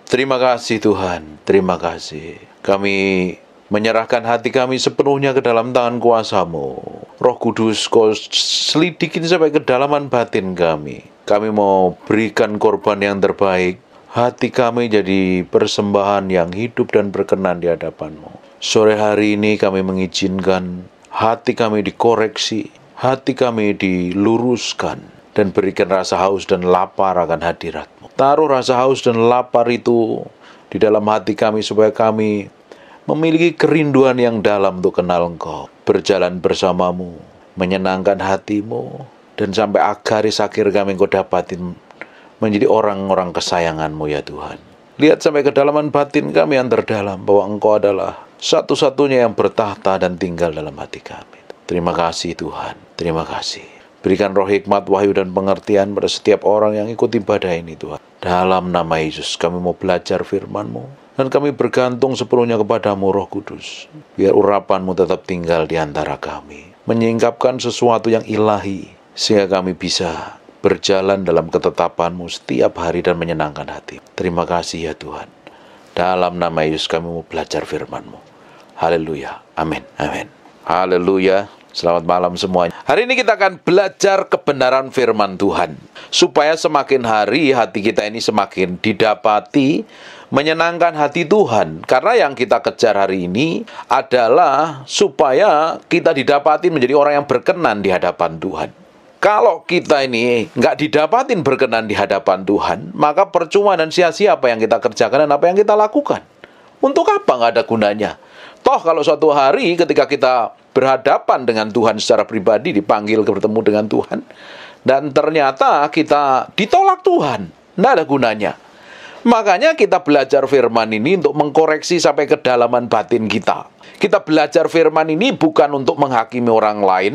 Terima kasih Tuhan, terima kasih. Kami menyerahkan hati kami sepenuhnya ke dalam tangan kuasa-Mu. Roh Kudus, Kau selidikin sampai kedalaman batin kami. Kami mau berikan korban yang terbaik. Hati kami jadi persembahan yang hidup dan berkenan di hadapan-Mu. Sore hari ini kami mengizinkan hati kami dikoreksi, hati kami diluruskan, dan berikan rasa haus dan lapar akan hadirat-Mu. Taruh rasa haus dan lapar itu di dalam hati kami supaya kami memiliki kerinduan yang dalam untuk kenal Engkau, berjalan bersama-Mu, menyenangkan hati-Mu, dan sampai garis akhir kami Engkau dapatin menjadi orang-orang kesayangan-Mu ya Tuhan. Lihat sampai kedalaman batin kami yang terdalam, bahwa Engkau adalah satu-satunya yang bertahta dan tinggal dalam hati kami. Terima kasih Tuhan, terima kasih. Berikan roh hikmat, wahyu, dan pengertian pada setiap orang yang ikut ibadah ini Tuhan. Dalam nama Yesus kami mau belajar firman-Mu, dan kami bergantung sepenuhnya kepadamu Roh Kudus. Biar urapan-Mu tetap tinggal di antara kami, menyingkapkan sesuatu yang ilahi, sehingga kami bisa berjalan dalam ketetapan-Mu setiap hari dan menyenangkan hati. Terima kasih ya Tuhan. Dalam nama Yesus kami mau belajar firman-Mu. Haleluya, amin, amin. Haleluya, selamat malam semuanya. Hari ini kita akan belajar kebenaran firman Tuhan, supaya semakin hari hati kita ini semakin didapati menyenangkan hati Tuhan. Karena yang kita kejar hari ini adalah supaya kita didapati menjadi orang yang berkenan di hadapan Tuhan. Kalau kita ini nggak didapatin berkenan di hadapan Tuhan, maka percuma dan sia-sia apa yang kita kerjakan dan apa yang kita lakukan. Untuk apa nggak ada gunanya? Toh kalau suatu hari ketika kita berhadapan dengan Tuhan secara pribadi, dipanggil bertemu dengan Tuhan, dan ternyata kita ditolak Tuhan, nggak ada gunanya. Makanya kita belajar firman ini untuk mengkoreksi sampai kedalaman batin kita. Kita belajar firman ini bukan untuk menghakimi orang lain.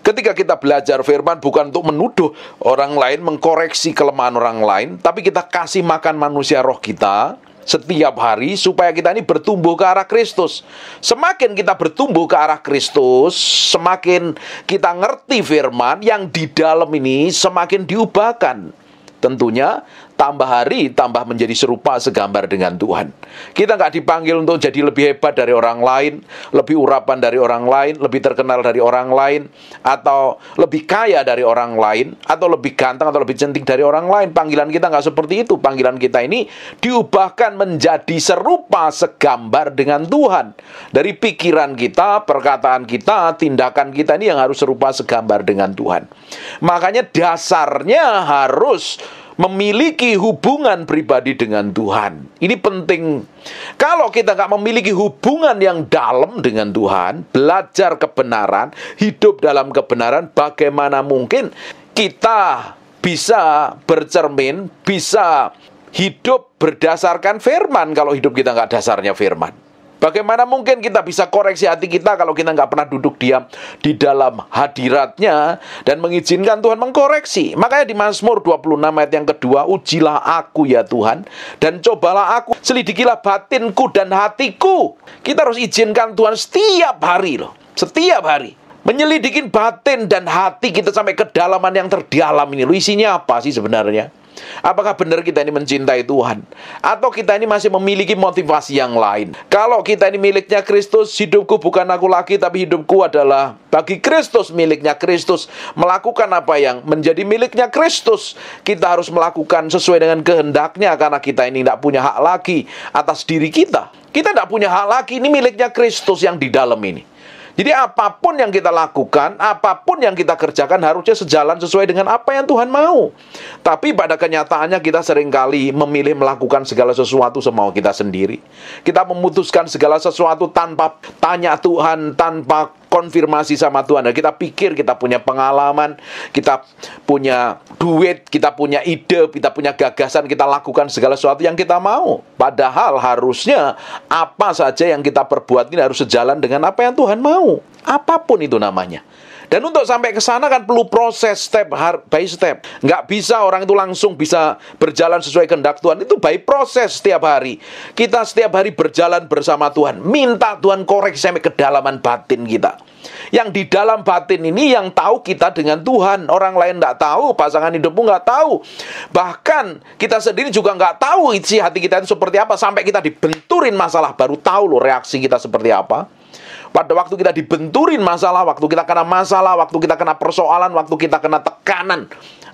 Ketika kita belajar firman bukan untuk menuduh orang lain, mengkoreksi kelemahan orang lain, tapi kita kasih makan manusia roh kita setiap hari supaya kita ini bertumbuh ke arah Kristus. Semakin kita bertumbuh ke arah Kristus, semakin kita ngerti firman yang di dalam ini semakin diubahkan. Tentunya tambah hari, tambah menjadi serupa segambar dengan Tuhan. Kita nggak dipanggil untuk jadi lebih hebat dari orang lain, lebih urapan dari orang lain, lebih terkenal dari orang lain, atau lebih kaya dari orang lain, atau lebih ganteng atau lebih cantik dari orang lain. Panggilan kita nggak seperti itu. Panggilan kita ini diubahkan menjadi serupa segambar dengan Tuhan. Dari pikiran kita, perkataan kita, tindakan kita ini yang harus serupa segambar dengan Tuhan. Makanya dasarnya harus memiliki hubungan pribadi dengan Tuhan. Ini penting. Kalau kita nggak memiliki hubungan yang dalam dengan Tuhan, belajar kebenaran, hidup dalam kebenaran, bagaimana mungkin kita bisa bercermin, bisa hidup berdasarkan firman kalau hidup kita nggak dasarnya firman? Bagaimana mungkin kita bisa koreksi hati kita kalau kita nggak pernah duduk diam di dalam hadiratnya dan mengizinkan Tuhan mengkoreksi? Makanya di Mazmur 26 ayat yang kedua, ujilah aku ya Tuhan, dan cobalah aku, selidikilah batinku dan hatiku. Kita harus izinkan Tuhan setiap hari loh, setiap hari menyelidikin batin dan hati kita sampai kedalaman yang terdalam ini. Loh, isinya apa sih sebenarnya? Apakah benar kita ini mencintai Tuhan? Atau kita ini masih memiliki motivasi yang lain? Kalau kita ini miliknya Kristus, hidupku bukan aku lagi, tapi hidupku adalah bagi Kristus, miliknya Kristus. Melakukan apa yang menjadi miliknya Kristus, kita harus melakukan sesuai dengan kehendaknya, karena kita ini tidak punya hak lagi atas diri kita. Kita tidak punya hak lagi, ini miliknya Kristus yang di dalam ini. Jadi apapun yang kita lakukan, apapun yang kita kerjakan harusnya sejalan sesuai dengan apa yang Tuhan mau. Tapi pada kenyataannya kita seringkali memilih melakukan segala sesuatu semau kita sendiri. Kita memutuskan segala sesuatu tanpa tanya Tuhan, tanpa konfirmasi sama Tuhan. Dan kita pikir kita punya pengalaman, kita punya duit, kita punya ide, kita punya gagasan, kita lakukan segala sesuatu yang kita mau. Padahal harusnya apa saja yang kita perbuat ini harus sejalan dengan apa yang Tuhan mau. Apapun itu namanya. Dan untuk sampai ke sana kan perlu proses step by step. Nggak bisa orang itu langsung bisa berjalan sesuai kehendak Tuhan. Itu by proses setiap hari. Kita setiap hari berjalan bersama Tuhan. Minta Tuhan koreksi sampai kedalaman batin kita. Yang di dalam batin ini yang tahu kita dengan Tuhan. Orang lain nggak tahu, pasangan hidupmu nggak tahu. Bahkan kita sendiri juga nggak tahu isi hati kita itu seperti apa. Sampai kita dibenturin masalah, baru tahu loh reaksi kita seperti apa. Pada waktu kita dibenturin masalah, waktu kita kena masalah, waktu kita kena persoalan, waktu kita kena tekanan,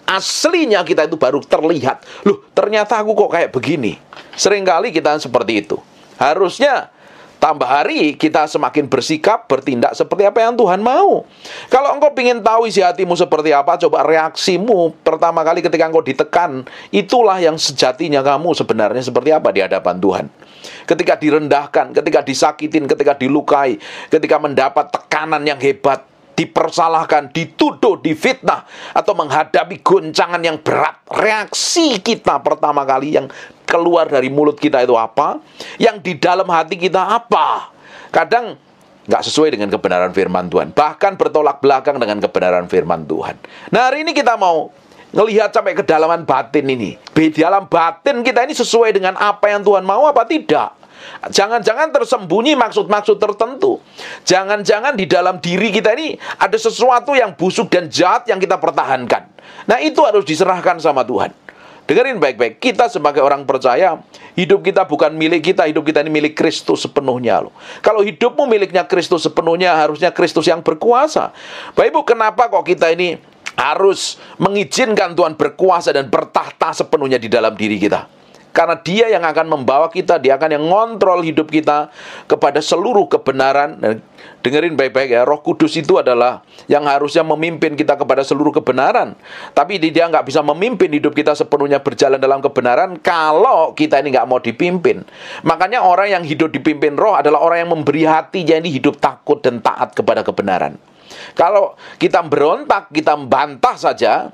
aslinya kita itu baru terlihat. Loh, ternyata aku kok kayak begini. Seringkali kita seperti itu. Harusnya tambah hari kita semakin bersikap, bertindak seperti apa yang Tuhan mau. Kalau engkau ingin tahu isi hatimu seperti apa, coba reaksimu pertama kali ketika engkau ditekan. Itulah yang sejatinya kamu sebenarnya seperti apa di hadapan Tuhan. Ketika direndahkan, ketika disakitin, ketika dilukai, ketika mendapat tekanan yang hebat, dipersalahkan, dituduh, difitnah, atau menghadapi goncangan yang berat, reaksi kita pertama kali yang keluar dari mulut kita itu apa? Yang di dalam hati kita apa? Kadang nggak sesuai dengan kebenaran firman Tuhan, bahkan bertolak belakang dengan kebenaran firman Tuhan. Nah, hari ini kita mau ngelihat sampai kedalaman batin ini. Di dalam batin kita ini sesuai dengan apa yang Tuhan mau apa tidak? Jangan-jangan tersembunyi maksud-maksud tertentu. Jangan-jangan di dalam diri kita ini ada sesuatu yang busuk dan jahat yang kita pertahankan. Nah, itu harus diserahkan sama Tuhan. Dengerin baik-baik, kita sebagai orang percaya, hidup kita bukan milik kita, hidup kita ini milik Kristus sepenuhnya loh. Kalau hidupmu miliknya Kristus sepenuhnya, harusnya Kristus yang berkuasa. Bapak Ibu, kenapa kok kita ini harus mengizinkan Tuhan berkuasa dan bertahta sepenuhnya di dalam diri kita? Karena Dia yang akan membawa kita, Dia akan yang ngontrol hidup kita kepada seluruh kebenaran. Dan dengerin baik-baik ya, Roh Kudus itu adalah yang harusnya memimpin kita kepada seluruh kebenaran. Tapi Dia nggak bisa memimpin hidup kita sepenuhnya berjalan dalam kebenaran kalau kita ini nggak mau dipimpin. Makanya orang yang hidup dipimpin Roh adalah orang yang memberi hati, jadi hidup takut dan taat kepada kebenaran. Kalau kita berontak, kita membantah saja,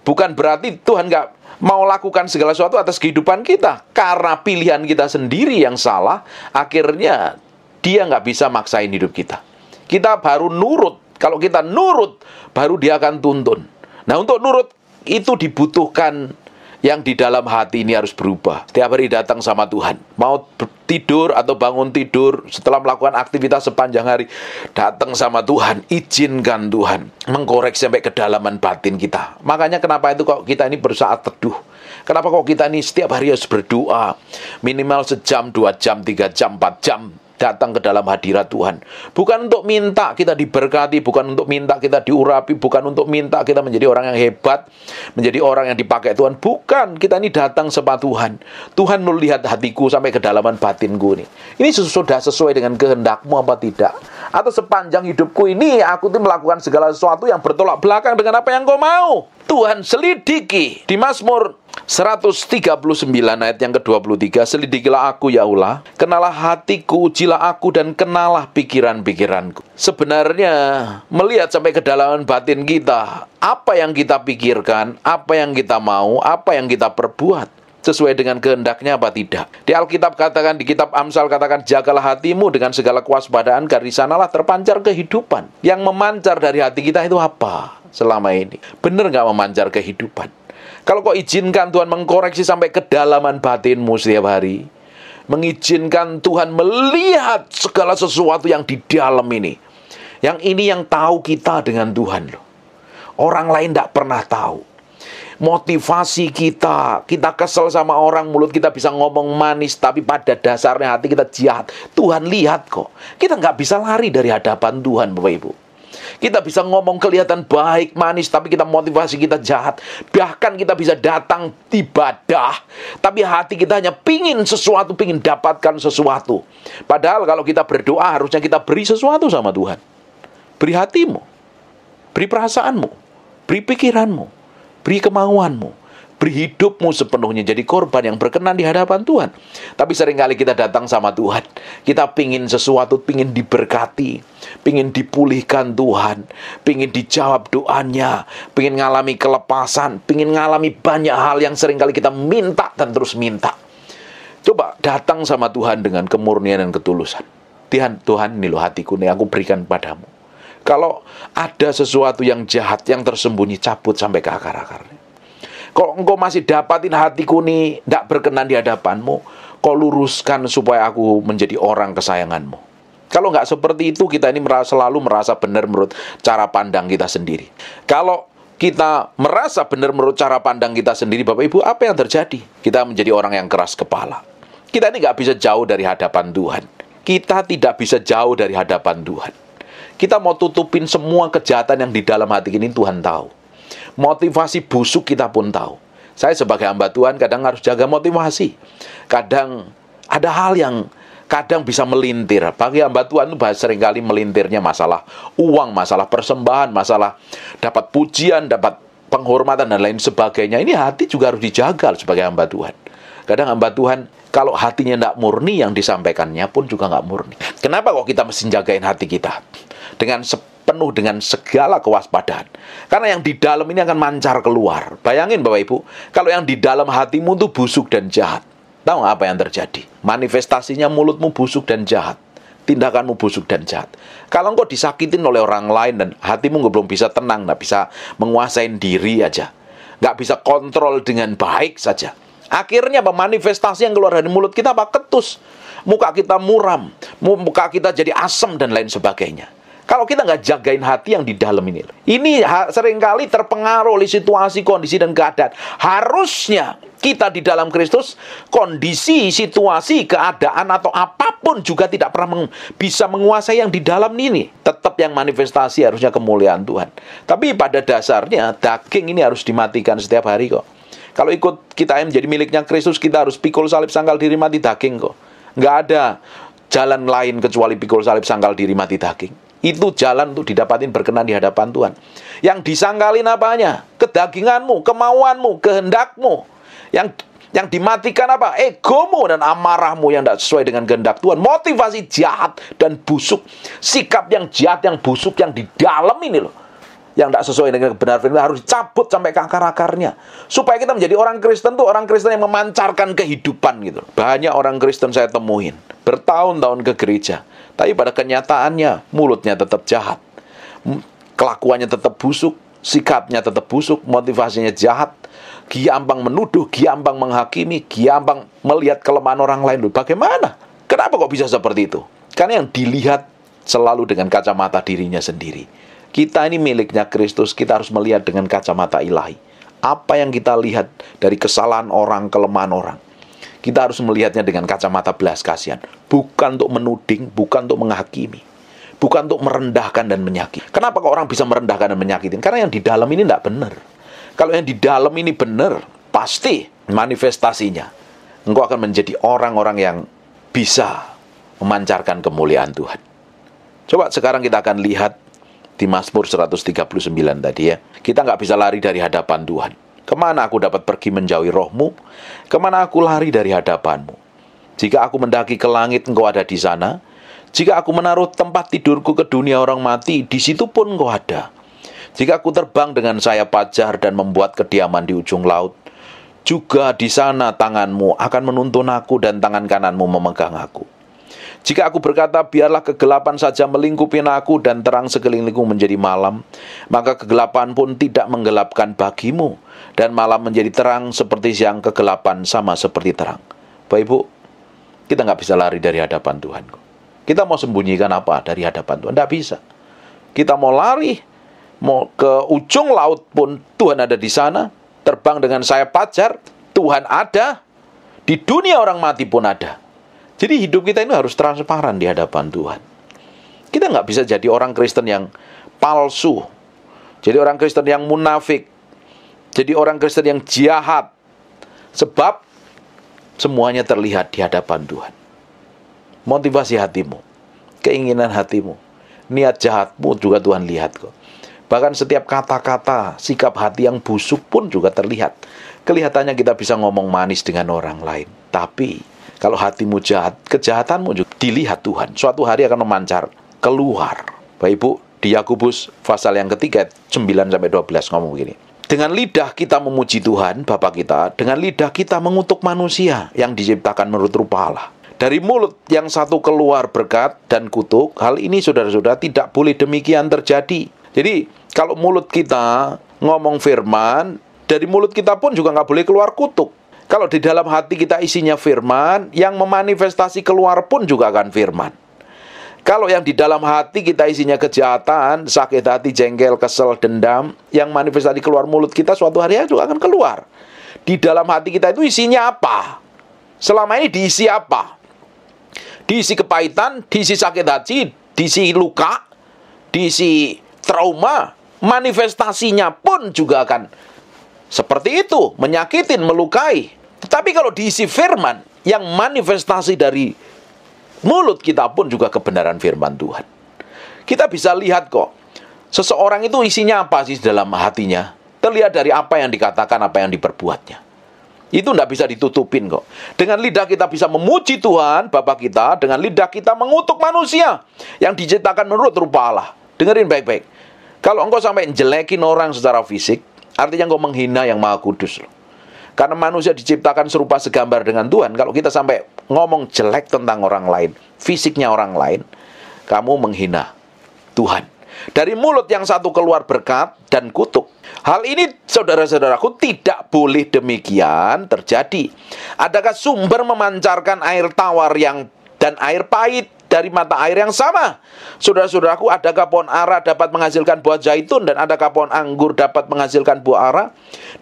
bukan berarti Tuhan nggak mau lakukan segala sesuatu atas kehidupan kita. Karena pilihan kita sendiri yang salah, akhirnya Dia nggak bisa maksain hidup kita. Kita baru nurut. Kalau kita nurut, baru Dia akan tuntun. Nah, untuk nurut itu dibutuhkan yang di dalam hati ini harus berubah. Setiap hari datang sama Tuhan. Mau tidur atau bangun tidur, setelah melakukan aktivitas sepanjang hari, datang sama Tuhan. Izinkan Tuhan mengkoreksi sampai kedalaman batin kita. Makanya kenapa itu kok kita ini bersaat teduh. Kenapa kok kita ini setiap hari harus berdoa. Minimal sejam, 2 jam, 3 jam, 4 jam. Datang ke dalam hadirat Tuhan. Bukan untuk minta kita diberkati, bukan untuk minta kita diurapi, bukan untuk minta kita menjadi orang yang hebat, menjadi orang yang dipakai Tuhan. Bukan, kita ini datang sama Tuhan. Tuhan melihat hatiku sampai kedalaman batinku ini. Ini sudah sesuai dengan kehendakmu apa tidak? Atau sepanjang hidupku ini aku tuh melakukan segala sesuatu yang bertolak belakang dengan apa yang kau mau. Tuhan selidiki. Di Mazmur 139 ayat yang ke-23, selidikilah aku ya Allah, kenalah hatiku, ujilah aku dan kenalah pikiran-pikiranku. Sebenarnya melihat sampai kedalaman batin kita, apa yang kita pikirkan, apa yang kita mau, apa yang kita perbuat, sesuai dengan kehendaknya apa tidak. Di Alkitab katakan, di kitab Amsal katakan, jagalah hatimu dengan segala kewaspadaan, karena di sanalah terpancar kehidupan. Yang memancar dari hati kita itu apa selama ini? Benar nggak memancar kehidupan? Kalau kau izinkan Tuhan mengkoreksi sampai kedalaman batinmu setiap hari, mengizinkan Tuhan melihat segala sesuatu yang di dalam ini. Yang ini yang tahu kita dengan Tuhan loh. Orang lain tidak pernah tahu. Motivasi kita kesel sama orang, mulut kita bisa ngomong manis, tapi pada dasarnya hati kita jahat. Tuhan lihat kok. Kita nggak bisa lari dari hadapan Tuhan, Bapak Ibu. Kita bisa ngomong kelihatan baik, manis, tapi kita motivasi kita jahat. Bahkan kita bisa datang ibadah, tapi hati kita hanya pingin sesuatu, pingin dapatkan sesuatu. Padahal kalau kita berdoa, harusnya kita beri sesuatu sama Tuhan. Beri hatimu, beri perasaanmu, beri pikiranmu, beri kemauanmu. Beri hidupmu sepenuhnya jadi korban yang berkenan di hadapan Tuhan. Tapi seringkali kita datang sama Tuhan. Kita pingin sesuatu, pingin diberkati, pingin dipulihkan Tuhan, pingin dijawab doanya, pingin ngalami kelepasan, pingin ngalami banyak hal yang seringkali kita minta dan terus minta. Coba datang sama Tuhan dengan kemurnian dan ketulusan. Tuhan, ini loh hatiku nih, aku berikan padamu. Kalau ada sesuatu yang jahat, yang tersembunyi, cabut sampai ke akar-akarnya. Kalau engkau masih dapatin hatiku nih, tidak berkenan di hadapanmu, kau luruskan supaya aku menjadi orang kesayanganmu. Kalau nggak seperti itu, kita ini selalu merasa benar menurut cara pandang kita sendiri. Kalau kita merasa benar menurut cara pandang kita sendiri, Bapak Ibu, apa yang terjadi? Kita menjadi orang yang keras kepala. Kita ini nggak bisa jauh dari hadapan Tuhan. Kita tidak bisa jauh dari hadapan Tuhan. Kita mau tutupin semua kejahatan yang di dalam hati ini, Tuhan tahu. Motivasi busuk kita pun tahu. Saya sebagai hamba Tuhan kadang harus jaga motivasi. Kadang ada hal yang kadang bisa melintir. Bagi hamba Tuhan itu seringkali melintirnya masalah uang, masalah persembahan, masalah dapat pujian, dapat penghormatan dan lain sebagainya. Ini hati juga harus dijaga sebagai hamba Tuhan. Kadang hamba Tuhan kalau hatinya tidak murni, yang disampaikannya pun juga nggak murni. Kenapa kok kita mesti jagain hati kita? Dengan penuh dengan segala kewaspadaan. Karena yang di dalam ini akan mancar keluar. Bayangin Bapak Ibu, kalau yang di dalam hatimu itu busuk dan jahat. Tahu nggak apa yang terjadi? Manifestasinya mulutmu busuk dan jahat. Tindakanmu busuk dan jahat. Kalau engkau disakitin oleh orang lain dan hatimu belum bisa tenang, nggak bisa menguasai diri aja. Nggak bisa kontrol dengan baik saja. Akhirnya apa? Manifestasi yang keluar dari mulut kita apa? Ketus. Muka kita muram. Muka kita jadi asam dan lain sebagainya. Kalau kita nggak jagain hati yang di dalam ini. Ini seringkali terpengaruh oleh situasi, kondisi, dan keadaan. Harusnya kita di dalam Kristus, kondisi, situasi, keadaan, atau apapun juga tidak pernah bisa menguasai yang di dalam ini. Tetap yang manifestasi harusnya kemuliaan Tuhan. Tapi pada dasarnya, daging ini harus dimatikan setiap hari kok. Kalau ikut kita menjadi miliknya Kristus, kita harus pikul salib sangkal diri mati daging kok. Nggak ada jalan lain kecuali pikul salib sangkal diri mati daging. Itu jalan untuk didapatin berkenan di hadapan Tuhan. Yang disangkalin apanya? Kedaginganmu, kemauanmu, kehendakmu. Yang dimatikan apa? Egomu dan amarahmu yang tidak sesuai dengan kehendak Tuhan. Motivasi jahat dan busuk. Sikap yang jahat, yang busuk, yang di dalam ini loh. Yang tidak sesuai dengan kebenaran firman harus dicabut sampai ke akar-akarnya. Supaya kita menjadi orang Kristen tuh orang Kristen yang memancarkan kehidupan gitu. Banyak orang Kristen saya temuin bertahun-tahun ke gereja, tapi pada kenyataannya mulutnya tetap jahat, kelakuannya tetap busuk, sikapnya tetap busuk, motivasinya jahat, gampang menuduh, gampang menghakimi, gampang melihat kelemahan orang lain. Bagaimana? Kenapa kok bisa seperti itu? Karena yang dilihat selalu dengan kacamata dirinya sendiri. Kita ini miliknya Kristus, kita harus melihat dengan kacamata ilahi. Apa yang kita lihat dari kesalahan orang, kelemahan orang, kita harus melihatnya dengan kacamata belas kasihan. Bukan untuk menuding, bukan untuk menghakimi, bukan untuk merendahkan dan menyakiti. Kenapa kok orang bisa merendahkan dan menyakitin? Karena yang di dalam ini tidak benar. Kalau yang di dalam ini benar, pasti manifestasinya engkau akan menjadi orang-orang yang bisa memancarkan kemuliaan Tuhan. Coba sekarang kita akan lihat di Mazmur 139 tadi ya. Kita nggak bisa lari dari hadapan Tuhan. Kemana aku dapat pergi menjauhi rohmu? Kemana aku lari dari hadapanmu? Jika aku mendaki ke langit, engkau ada di sana. Jika aku menaruh tempat tidurku ke dunia orang mati, di situ pun engkau ada. Jika aku terbang dengan sayap fajar dan membuat kediaman di ujung laut, juga di sana tanganmu akan menuntun aku dan tangan kananmu memegang aku. Jika aku berkata, biarlah kegelapan saja melingkupi aku dan terang sekelilingku menjadi malam, maka kegelapan pun tidak menggelapkan bagimu, dan malam menjadi terang seperti siang, kegelapan sama seperti terang. Bapak Ibu, kita nggak bisa lari dari hadapan Tuhan. Kita mau sembunyikan apa dari hadapan Tuhan? Nggak bisa. Kita mau lari, mau ke ujung laut pun Tuhan ada di sana. Terbang dengan sayap fajar, Tuhan ada. Di dunia orang mati pun ada. Jadi hidup kita ini harus transparan di hadapan Tuhan. Kita nggak bisa jadi orang Kristen yang palsu. Jadi orang Kristen yang munafik. Jadi orang Kristen yang jahat. Sebab semuanya terlihat di hadapan Tuhan. Motivasi hatimu, keinginan hatimu, niat jahatmu juga Tuhan lihat kok. Bahkan setiap kata-kata, sikap hati yang busuk pun juga terlihat. Kelihatannya kita bisa ngomong manis dengan orang lain. Tapi kalau hatimu jahat, kejahatanmu juga dilihat Tuhan. Suatu hari akan memancar keluar. Bapak Ibu, di Yakobus pasal yang ketiga, 9-12 ngomong begini. Dengan lidah kita memuji Tuhan, Bapa kita. Dengan lidah kita mengutuk manusia yang diciptakan menurut rupa Allah. Dari mulut yang satu keluar berkat dan kutuk. Hal ini saudara-saudara tidak boleh demikian terjadi. Jadi kalau mulut kita ngomong firman, dari mulut kita pun juga nggak boleh keluar kutuk. Kalau di dalam hati kita isinya firman, yang memanifestasi keluar pun juga akan firman. Kalau yang di dalam hati kita isinya kejahatan, sakit hati, jengkel, kesel, dendam, yang manifestasi keluar mulut kita suatu hari juga akan keluar. Di dalam hati kita itu isinya apa? Selama ini diisi apa? Diisi kepahitan, diisi sakit hati, diisi luka, diisi trauma. Manifestasinya pun juga akan seperti itu, menyakitin, melukai. Tetapi kalau diisi firman, yang manifestasi dari mulut kita pun juga kebenaran firman Tuhan. Kita bisa lihat kok, seseorang itu isinya apa sih dalam hatinya. Terlihat dari apa yang dikatakan, apa yang diperbuatnya. Itu tidak bisa ditutupin kok. Dengan lidah kita bisa memuji Tuhan, Bapa kita. Dengan lidah kita mengutuk manusia yang diciptakan menurut rupa Allah. Dengerin baik-baik. Kalau engkau sampai jelekin orang secara fisik, artinya engkau menghina yang Maha Kudus loh. Karena manusia diciptakan serupa segambar dengan Tuhan. Kalau kita sampai ngomong jelek tentang orang lain, fisiknya orang lain, kamu menghina Tuhan. Dari mulut yang satu keluar berkat dan kutuk. Hal ini saudara-saudaraku tidak boleh demikian terjadi. Adakah sumber memancarkan air tawar dan air pahit dari mata air yang sama? Saudara-saudaraku, adakah pohon ara dapat menghasilkan buah zaitun dan adakah pohon anggur dapat menghasilkan buah ara?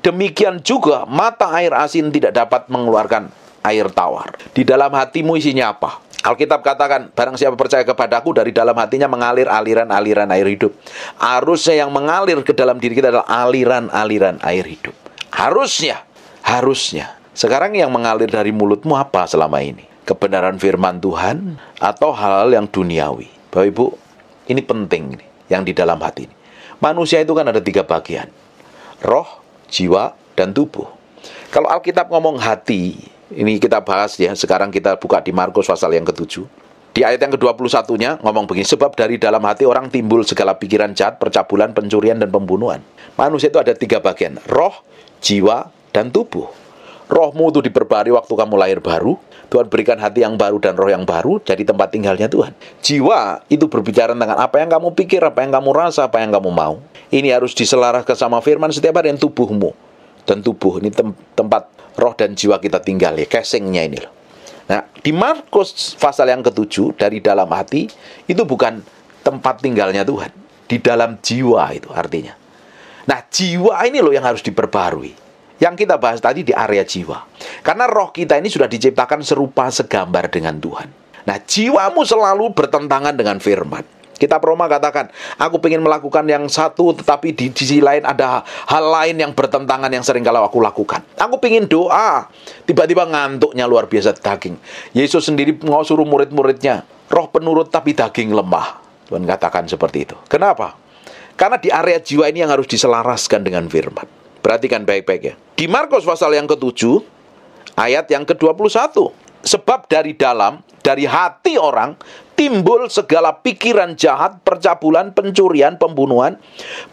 Demikian juga mata air asin tidak dapat mengeluarkan air tawar. Di dalam hatimu isinya apa? Alkitab katakan, barang siapa percaya kepadaku, dari dalam hatinya mengalir aliran-aliran air hidup. Harusnya yang mengalir ke dalam diri kita adalah aliran-aliran air hidup. Harusnya. Sekarang yang mengalir dari mulutmu apa selama ini? Kebenaran firman Tuhan atau hal-hal yang duniawi? Bapak Ibu, ini penting nih, yang di dalam hati ini. Manusia itu kan ada 3 bagian. Roh, jiwa, dan tubuh. Kalau Alkitab ngomong hati, ini kita bahas ya, sekarang kita buka di Markus pasal yang ke-7. Di ayat yang ke-21-nya ngomong begini, sebab dari dalam hati orang timbul segala pikiran jahat, percabulan, pencurian, dan pembunuhan. Manusia itu ada 3 bagian, roh, jiwa, dan tubuh. Rohmu itu diperbarui waktu kamu lahir baru. Tuhan berikan hati yang baru dan roh yang baru, jadi tempat tinggalnya Tuhan. Jiwa itu berbicara tentang apa yang kamu pikir, apa yang kamu rasa, apa yang kamu mau. Ini harus diselaraskan sama firman setiap hari. Dan tubuhmu, dan tubuh ini tempat roh dan jiwa kita tinggal ya, casingnya ini loh. Nah, di Markus pasal yang ke-7, dari dalam hati itu bukan tempat tinggalnya Tuhan, di dalam jiwa itu artinya. Nah, jiwa ini loh yang harus diperbarui. Yang kita bahas tadi di area jiwa. Karena roh kita ini sudah diciptakan serupa segambar dengan Tuhan. Nah, jiwamu selalu bertentangan dengan firman. Kitab Roma katakan, aku ingin melakukan yang satu, tetapi di sisi lain ada hal lain yang bertentangan yang sering kalau aku lakukan. Aku ingin doa, tiba-tiba ngantuknya luar biasa daging. Yesus sendiri mau suruh murid-muridnya, roh penurut tapi daging lemah. Tuhan katakan seperti itu. Kenapa? Karena di area jiwa ini yang harus diselaraskan dengan firman. Perhatikan baik-baik ya. Di Markus pasal yang ke-7, ayat yang ke-21. Sebab dari hati orang, timbul segala pikiran jahat, percabulan, pencurian, pembunuhan,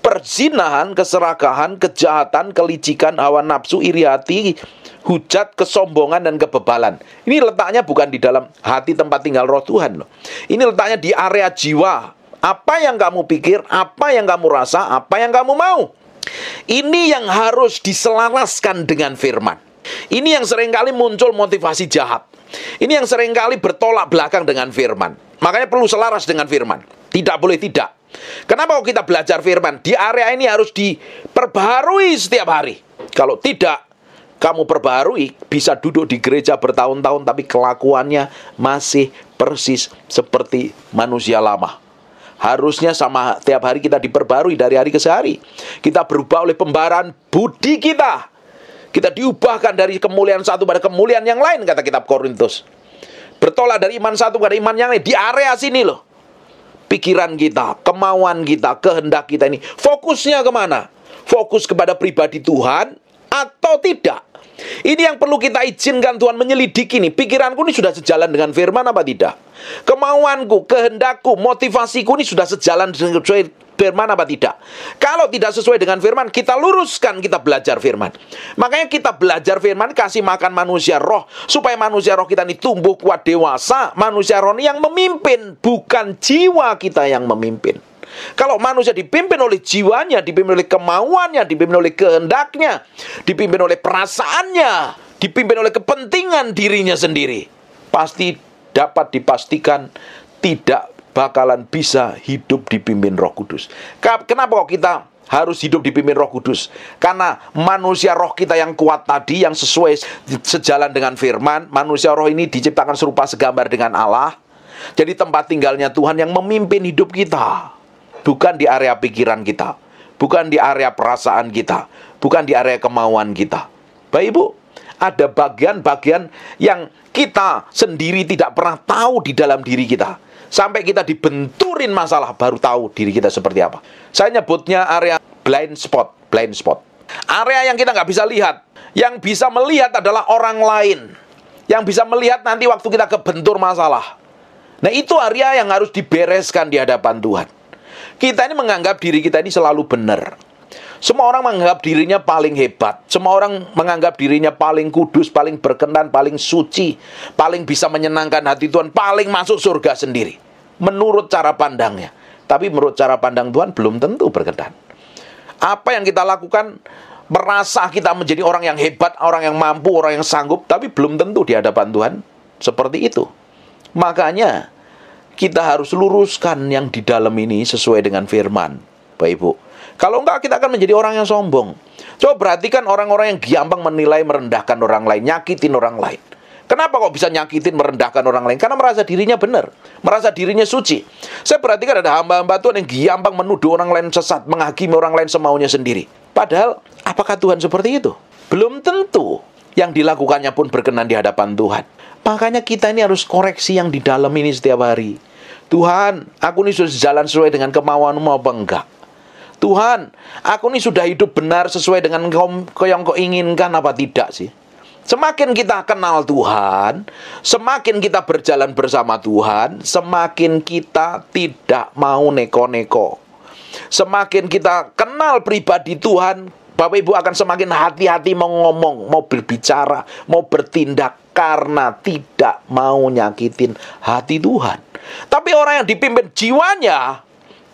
perzinahan, keserakahan, kejahatan, kelicikan, hawa nafsu, iri hati, hujat, kesombongan, dan kebebalan. Ini letaknya bukan di dalam hati tempat tinggal roh Tuhan loh. Ini letaknya di area jiwa. Apa yang kamu pikir, apa yang kamu rasa, apa yang kamu mau. Ini yang harus diselaraskan dengan firman. Ini yang seringkali muncul motivasi jahat. Ini yang seringkali bertolak belakang dengan firman. Makanya perlu selaras dengan firman. Tidak boleh tidak. Kenapa kalau kita belajar firman? Di area ini harus diperbaharui setiap hari. Kalau tidak, kamu perbaharui, bisa duduk di gereja bertahun-tahun, tapi kelakuannya masih persis seperti manusia lama. Harusnya sama tiap hari kita diperbarui dari hari ke hari. Kita berubah oleh pembaharan budi kita. Kita diubahkan dari kemuliaan satu pada kemuliaan yang lain, kata kitab Korintus. Bertolak dari iman satu pada iman yang lain. Di area sini loh. Pikiran kita, kemauan kita, kehendak kita ini. Fokusnya kemana? Fokus kepada pribadi Tuhan atau tidak? Ini yang perlu kita izinkan Tuhan menyelidiki nih. Pikiranku ini sudah sejalan dengan firman apa tidak? Kemauanku, kehendakku, motivasiku ini sudah sejalan firman apa tidak. Kalau tidak sesuai dengan firman, kita luruskan, kita belajar firman. Makanya kita belajar firman, kasih makan manusia roh, supaya manusia roh kita ini tumbuh kuat dewasa. Manusia roh ini yang memimpin, bukan jiwa kita yang memimpin. Kalau manusia dipimpin oleh jiwanya, dipimpin oleh kemauannya, dipimpin oleh kehendaknya, dipimpin oleh perasaannya, dipimpin oleh kepentingan dirinya sendiri, pasti dapat dipastikan tidak bakalan bisa hidup dipimpin Roh Kudus. Kenapa kok kita harus hidup dipimpin Roh Kudus? Karena manusia roh kita yang kuat tadi, yang sesuai sejalan dengan firman, manusia roh ini diciptakan serupa segambar dengan Allah. Jadi tempat tinggalnya Tuhan yang memimpin hidup kita. Bukan di area pikiran kita, bukan di area perasaan kita, bukan di area kemauan kita. Baik Ibu, ada bagian-bagian yang kita sendiri tidak pernah tahu di dalam diri kita. Sampai kita dibenturin masalah, baru tahu diri kita seperti apa. Saya nyebutnya area blind spot. Area yang kita nggak bisa lihat. Yang bisa melihat adalah orang lain. Yang bisa melihat nanti waktu kita kebentur masalah. Nah, itu area yang harus dibereskan di hadapan Tuhan. Kita ini menganggap diri kita ini selalu benar. Semua orang menganggap dirinya paling hebat. Semua orang menganggap dirinya paling kudus, paling berkenan, paling suci, paling bisa menyenangkan hati Tuhan, paling masuk surga sendiri. Menurut cara pandangnya. Tapi menurut cara pandang Tuhan belum tentu berkenan. Apa yang kita lakukan, merasa kita menjadi orang yang hebat, orang yang mampu, orang yang sanggup, tapi belum tentu di hadapan Tuhan seperti itu. Makanya kita harus luruskan yang di dalam ini sesuai dengan firman, Bapak Ibu. Kalau enggak, kita akan menjadi orang yang sombong. Coba perhatikan orang-orang yang gampang menilai, merendahkan orang lain, nyakitin orang lain. Kenapa kok bisa nyakitin, merendahkan orang lain? Karena merasa dirinya benar, merasa dirinya suci. Saya perhatikan ada hamba-hamba Tuhan yang gampang menuduh orang lain sesat, menghakimi orang lain semaunya sendiri. Padahal, apakah Tuhan seperti itu? Belum tentu. Yang dilakukannya pun berkenan di hadapan Tuhan. Makanya kita ini harus koreksi yang di dalam ini setiap hari. Tuhan, aku ini sudah jalan sesuai dengan kemauan-Mu apa enggak? Tuhan, aku ini sudah hidup benar sesuai dengan yang Kau inginkan apa tidak sih? Semakin kita kenal Tuhan, semakin kita berjalan bersama Tuhan, semakin kita tidak mau neko-neko. Semakin kita kenal pribadi Tuhan, Bapak Ibu akan semakin hati-hati mau ngomong, mau berbicara, mau bertindak, karena tidak mau nyakitin hati Tuhan. Tapi orang yang dipimpin jiwanya,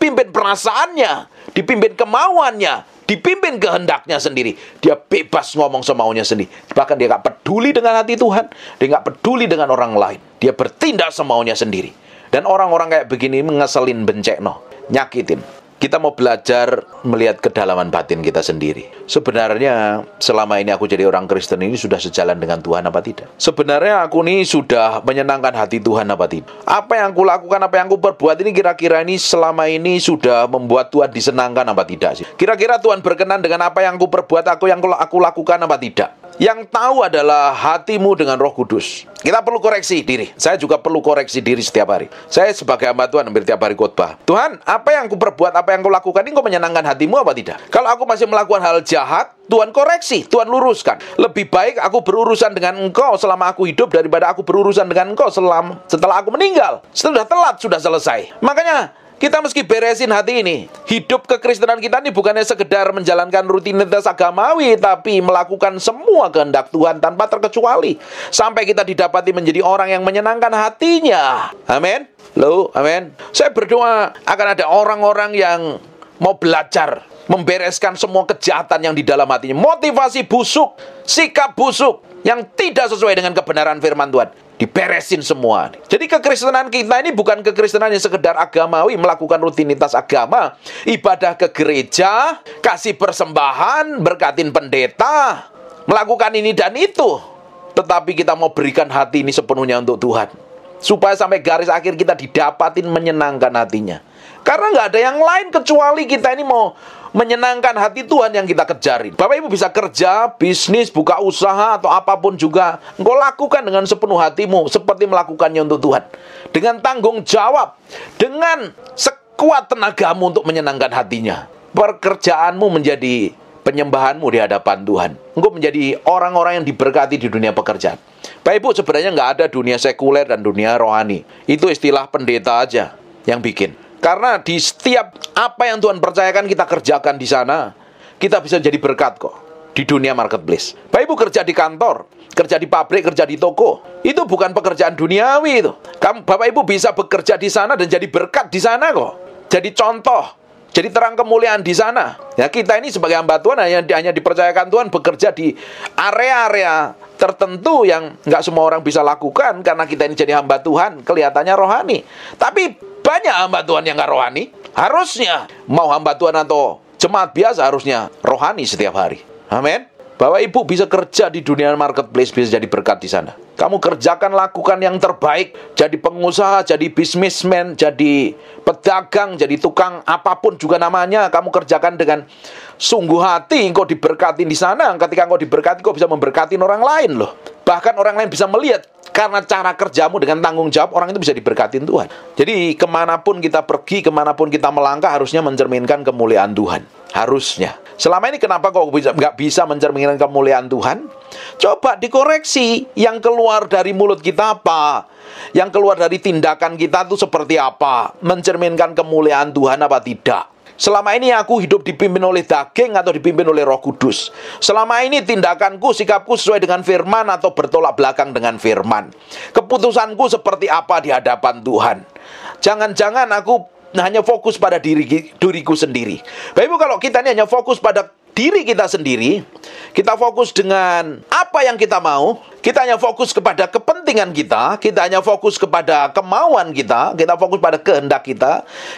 pimpin perasaannya, dipimpin kemauannya, dipimpin kehendaknya sendiri, dia bebas ngomong semaunya sendiri. Bahkan dia gak peduli dengan hati Tuhan, dia gak peduli dengan orang lain. Dia bertindak semaunya sendiri. Dan orang-orang kayak begini ngeselin, bencekno, nyakitin. Kita mau belajar melihat kedalaman batin kita sendiri. Sebenarnya selama ini aku jadi orang Kristen ini sudah sejalan dengan Tuhan apa tidak? Sebenarnya aku ini sudah menyenangkan hati Tuhan apa tidak? Apa yang aku lakukan, apa yang aku perbuat ini kira-kira ini selama ini sudah membuat Tuhan disenangkan apa tidak sih? Kira-kira Tuhan berkenan dengan apa yang aku perbuat, yang aku lakukan apa tidak? Yang tahu adalah hatimu dengan Roh Kudus. Kita perlu koreksi diri. Saya juga perlu koreksi diri setiap hari. Saya sebagai hamba Tuhan hampir tiap hari khotbah. Tuhan, apa yang aku perbuat, apa yang aku lakukan ini kau menyenangkan hatimu apa tidak? Kalau aku masih melakukan hal jahat, Tuhan koreksi, Tuhan luruskan. Lebih baik aku berurusan dengan engkau selama aku hidup daripada aku berurusan dengan engkau setelah aku meninggal. Sudah telat, sudah selesai. Makanya kita mesti beresin hati ini. Hidup kekristenan kita ini bukannya sekedar menjalankan rutinitas agamawi, tapi melakukan semua kehendak Tuhan tanpa terkecuali. Sampai kita didapati menjadi orang yang menyenangkan hatinya. Amin. Loh, amin. Saya berdoa akan ada orang-orang yang mau belajar membereskan semua kejahatan yang di dalam hatinya. Motivasi busuk, sikap busuk yang tidak sesuai dengan kebenaran firman Tuhan. Diberesin semua. Jadi kekristenan kita ini bukan kekristenan yang sekedar agamawi, melakukan rutinitas agama, ibadah ke gereja, kasih persembahan, berkatin pendeta, melakukan ini dan itu. Tetapi kita mau berikan hati ini sepenuhnya untuk Tuhan, supaya sampai garis akhir kita didapatin menyenangkan hatinya. Karena nggak ada yang lain kecuali kita ini mau menyenangkan hati Tuhan yang kita kejarin. Bapak Ibu bisa kerja, bisnis, buka usaha, atau apapun juga. Engkau lakukan dengan sepenuh hatimu, seperti melakukannya untuk Tuhan. Dengan tanggung jawab, dengan sekuat tenagamu untuk menyenangkan hatinya. Pekerjaanmu menjadi penyembahanmu di hadapan Tuhan. Engkau menjadi orang-orang yang diberkati di dunia pekerjaan. Bapak Ibu, sebenarnya nggak ada dunia sekuler dan dunia rohani. Itu istilah pendeta aja yang bikin. Karena di setiap apa yang Tuhan percayakan kita kerjakan di sana, kita bisa jadi berkat kok di dunia marketplace. Bapak Ibu kerja di kantor, kerja di pabrik, kerja di toko, itu bukan pekerjaan duniawi itu. Bapak Ibu bisa bekerja di sana dan jadi berkat di sana kok. Jadi contoh, jadi terang kemuliaan di sana. Ya, kita ini sebagai hamba Tuhan hanya dipercayakan Tuhan bekerja di area-area tertentu yang nggak semua orang bisa lakukan, karena kita ini jadi hamba Tuhan, kelihatannya rohani. Tapi banyak hamba Tuhan yang nggak rohani. Harusnya mau hamba Tuhan atau jemaat biasa harusnya rohani setiap hari. Amin. Bapak Ibu bisa kerja di dunia marketplace, bisa jadi berkat di sana. Kamu kerjakan, lakukan yang terbaik. Jadi pengusaha, jadi bisnismen, jadi pedagang, jadi tukang apapun juga namanya. Kamu kerjakan dengan sungguh hati, engkau diberkati di sana. Ketika engkau diberkati, engkau bisa memberkati orang lain loh. Bahkan orang lain bisa melihat, karena cara kerjamu dengan tanggung jawab, orang itu bisa diberkatin Tuhan. Jadi kemanapun kita pergi, kemanapun kita melangkah, harusnya mencerminkan kemuliaan Tuhan. Harusnya. Selama ini kenapa kok nggak bisa mencerminkan kemuliaan Tuhan? Coba dikoreksi. Yang keluar dari mulut kita apa? Yang keluar dari tindakan kita itu seperti apa? Mencerminkan kemuliaan Tuhan apa tidak? Selama ini aku hidup dipimpin oleh daging atau dipimpin oleh Roh Kudus? Selama ini tindakanku, sikapku sesuai dengan firman atau bertolak belakang dengan firman? Keputusanku seperti apa di hadapan Tuhan? Jangan-jangan aku hanya fokus pada diriku sendiri. Bapak Ibu, kalau kita ini hanya fokus pada diri kita sendiri, kita fokus dengan apa yang kita mau, kita hanya fokus kepada kepentingan kita hanya fokus kepada kemauan kita fokus pada kehendak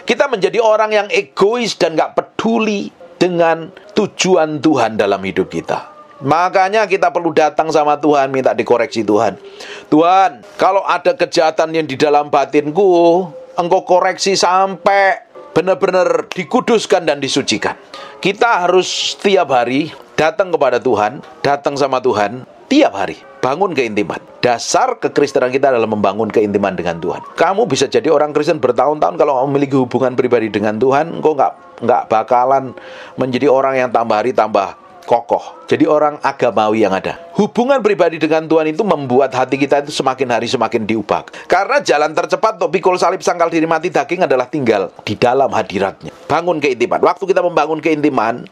kita menjadi orang yang egois dan gak peduli dengan tujuan Tuhan dalam hidup kita. Makanya kita perlu datang sama Tuhan, minta dikoreksi Tuhan. Tuhan, kalau ada kejahatan yang di dalam batinku, Engkau koreksi sampai benar-benar dikuduskan dan disucikan. Kita harus setiap hari datang kepada Tuhan, datang sama Tuhan tiap hari. Bangun keintiman. Dasar kekristenan kita adalah membangun keintiman dengan Tuhan. Kamu bisa jadi orang Kristen bertahun-tahun, kalau memiliki hubungan pribadi dengan Tuhan, engkau nggak bakalan menjadi orang yang tambah hari tambah kokoh. Jadi orang agamawi yang ada. Hubungan pribadi dengan Tuhan itu membuat hati kita itu semakin hari semakin diubah. Karena jalan tercepat untuk pikul salib sangkal diri mati daging adalah tinggal di dalam hadiratnya. Bangun keintiman. Waktu kita membangun keintiman,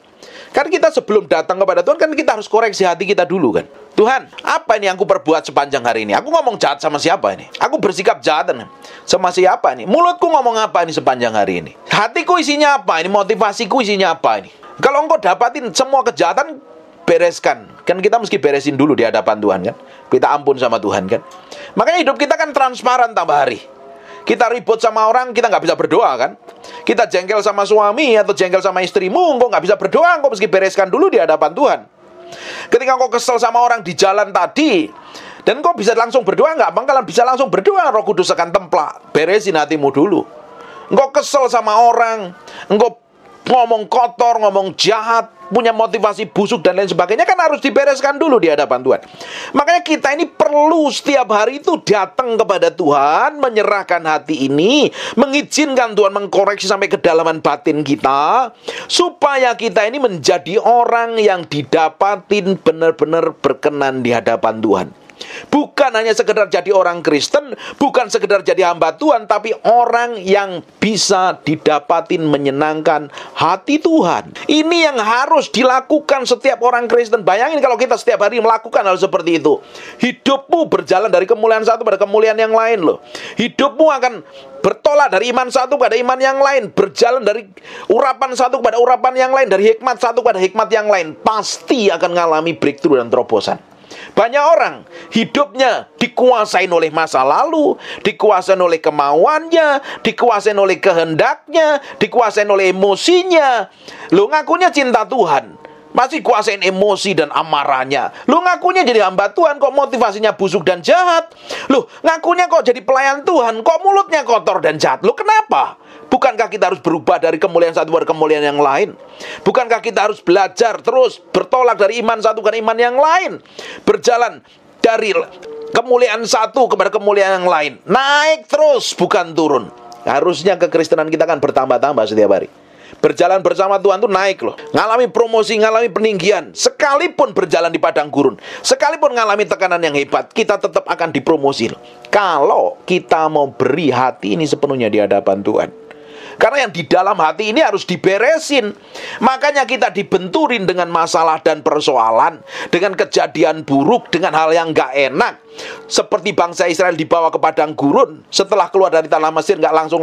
kan kita sebelum datang kepada Tuhan, kan kita harus koreksi hati kita dulu kan. Tuhan, apa ini yang aku perbuat sepanjang hari ini? Aku ngomong jahat sama siapa ini? Aku bersikap jahat sama siapa ini? Mulutku ngomong apa ini sepanjang hari ini? Hatiku isinya apa ini? Motivasiku isinya apa ini? Kalau engkau dapatin semua kejahatan, bereskan. Kan kita mesti beresin dulu di hadapan Tuhan kan. Kita ampun sama Tuhan kan. Makanya hidup kita kan transparan tambah hari. Kita ribut sama orang, kita nggak bisa berdoa kan. Kita jengkel sama suami atau jengkel sama istrimu, engkau nggak bisa berdoa, engkau mesti bereskan dulu di hadapan Tuhan. Ketika engkau kesel sama orang di jalan tadi, dan engkau bisa langsung berdoa, nggak bakalan bisa langsung berdoa, Roh Kudus akan templak. Beresin hatimu dulu. Engkau kesel sama orang, engkau ngomong kotor, ngomong jahat, punya motivasi busuk dan lain sebagainya, kan harus dibereskan dulu di hadapan Tuhan. Makanya kita ini perlu setiap hari itu datang kepada Tuhan, menyerahkan hati ini, mengizinkan Tuhan mengkoreksi sampai kedalaman batin kita, supaya kita ini menjadi orang yang didapatin benar-benar berkenan di hadapan Tuhan. Bukan hanya sekedar jadi orang Kristen, bukan sekedar jadi hamba Tuhan, tapi orang yang bisa didapatin menyenangkan hati Tuhan. Ini yang harus dilakukan setiap orang Kristen. Bayangin kalau kita setiap hari melakukan hal seperti itu. Hidupmu berjalan dari kemuliaan satu pada kemuliaan yang lain loh. Hidupmu akan bertolak dari iman satu pada iman yang lain, berjalan dari urapan satu kepada urapan yang lain, dari hikmat satu pada hikmat yang lain. Pasti akan mengalami breakthrough dan terobosan. Banyak orang hidupnya dikuasain oleh masa lalu, dikuasain oleh kemauannya, dikuasain oleh kehendaknya, dikuasain oleh emosinya. Lo ngakunya cinta Tuhan, masih kuasain emosi dan amarahnya. Lo ngakunya jadi hamba Tuhan, kok motivasinya busuk dan jahat. Lo ngakunya kok jadi pelayan Tuhan, kok mulutnya kotor dan jahat. Lo kenapa? Bukankah kita harus berubah dari kemuliaan satu ke kemuliaan yang lain? Bukankah kita harus belajar terus bertolak dari iman satu ke iman yang lain? Berjalan dari kemuliaan satu kepada kemuliaan yang lain. Naik terus, bukan turun. Harusnya kekristenan kita kan bertambah-tambah setiap hari. Berjalan bersama Tuhan tuh naik loh. Ngalami promosi, ngalami peninggian. Sekalipun berjalan di padang gurun, sekalipun ngalami tekanan yang hebat, kita tetap akan dipromosi loh. Kalau kita mau beri hati ini sepenuhnya di hadapan Tuhan. Karena yang di dalam hati ini harus diberesin. Makanya kita dibenturin dengan masalah dan persoalan, dengan kejadian buruk, dengan hal yang gak enak. Seperti bangsa Israel dibawa ke padang gurun. Setelah keluar dari tanah Mesir, gak langsung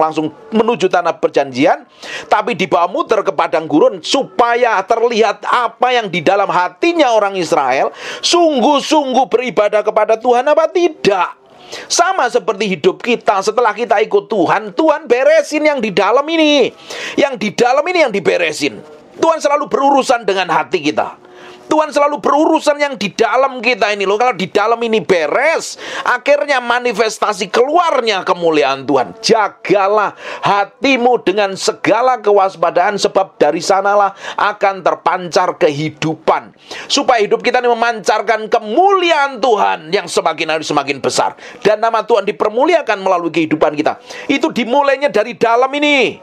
menuju tanah perjanjian, tapi dibawa muter ke padang gurun, supaya terlihat apa yang di dalam hatinya orang Israel, sungguh-sungguh beribadah kepada Tuhan apa tidak. Sama seperti hidup kita, setelah kita ikut Tuhan, Tuhan beresin yang di dalam ini. Yang di dalam ini yang diberesin. Tuhan selalu berurusan dengan hati kita. Tuhan selalu berurusan yang di dalam kita ini loh. Kalau di dalam ini beres, akhirnya manifestasi keluarnya kemuliaan Tuhan. Jagalah hatimu dengan segala kewaspadaan, sebab dari sanalah akan terpancar kehidupan. Supaya hidup kita ini memancarkan kemuliaan Tuhan yang semakin hari semakin besar. Dan nama Tuhan dipermuliakan melalui kehidupan kita. Itu dimulainya dari dalam ini.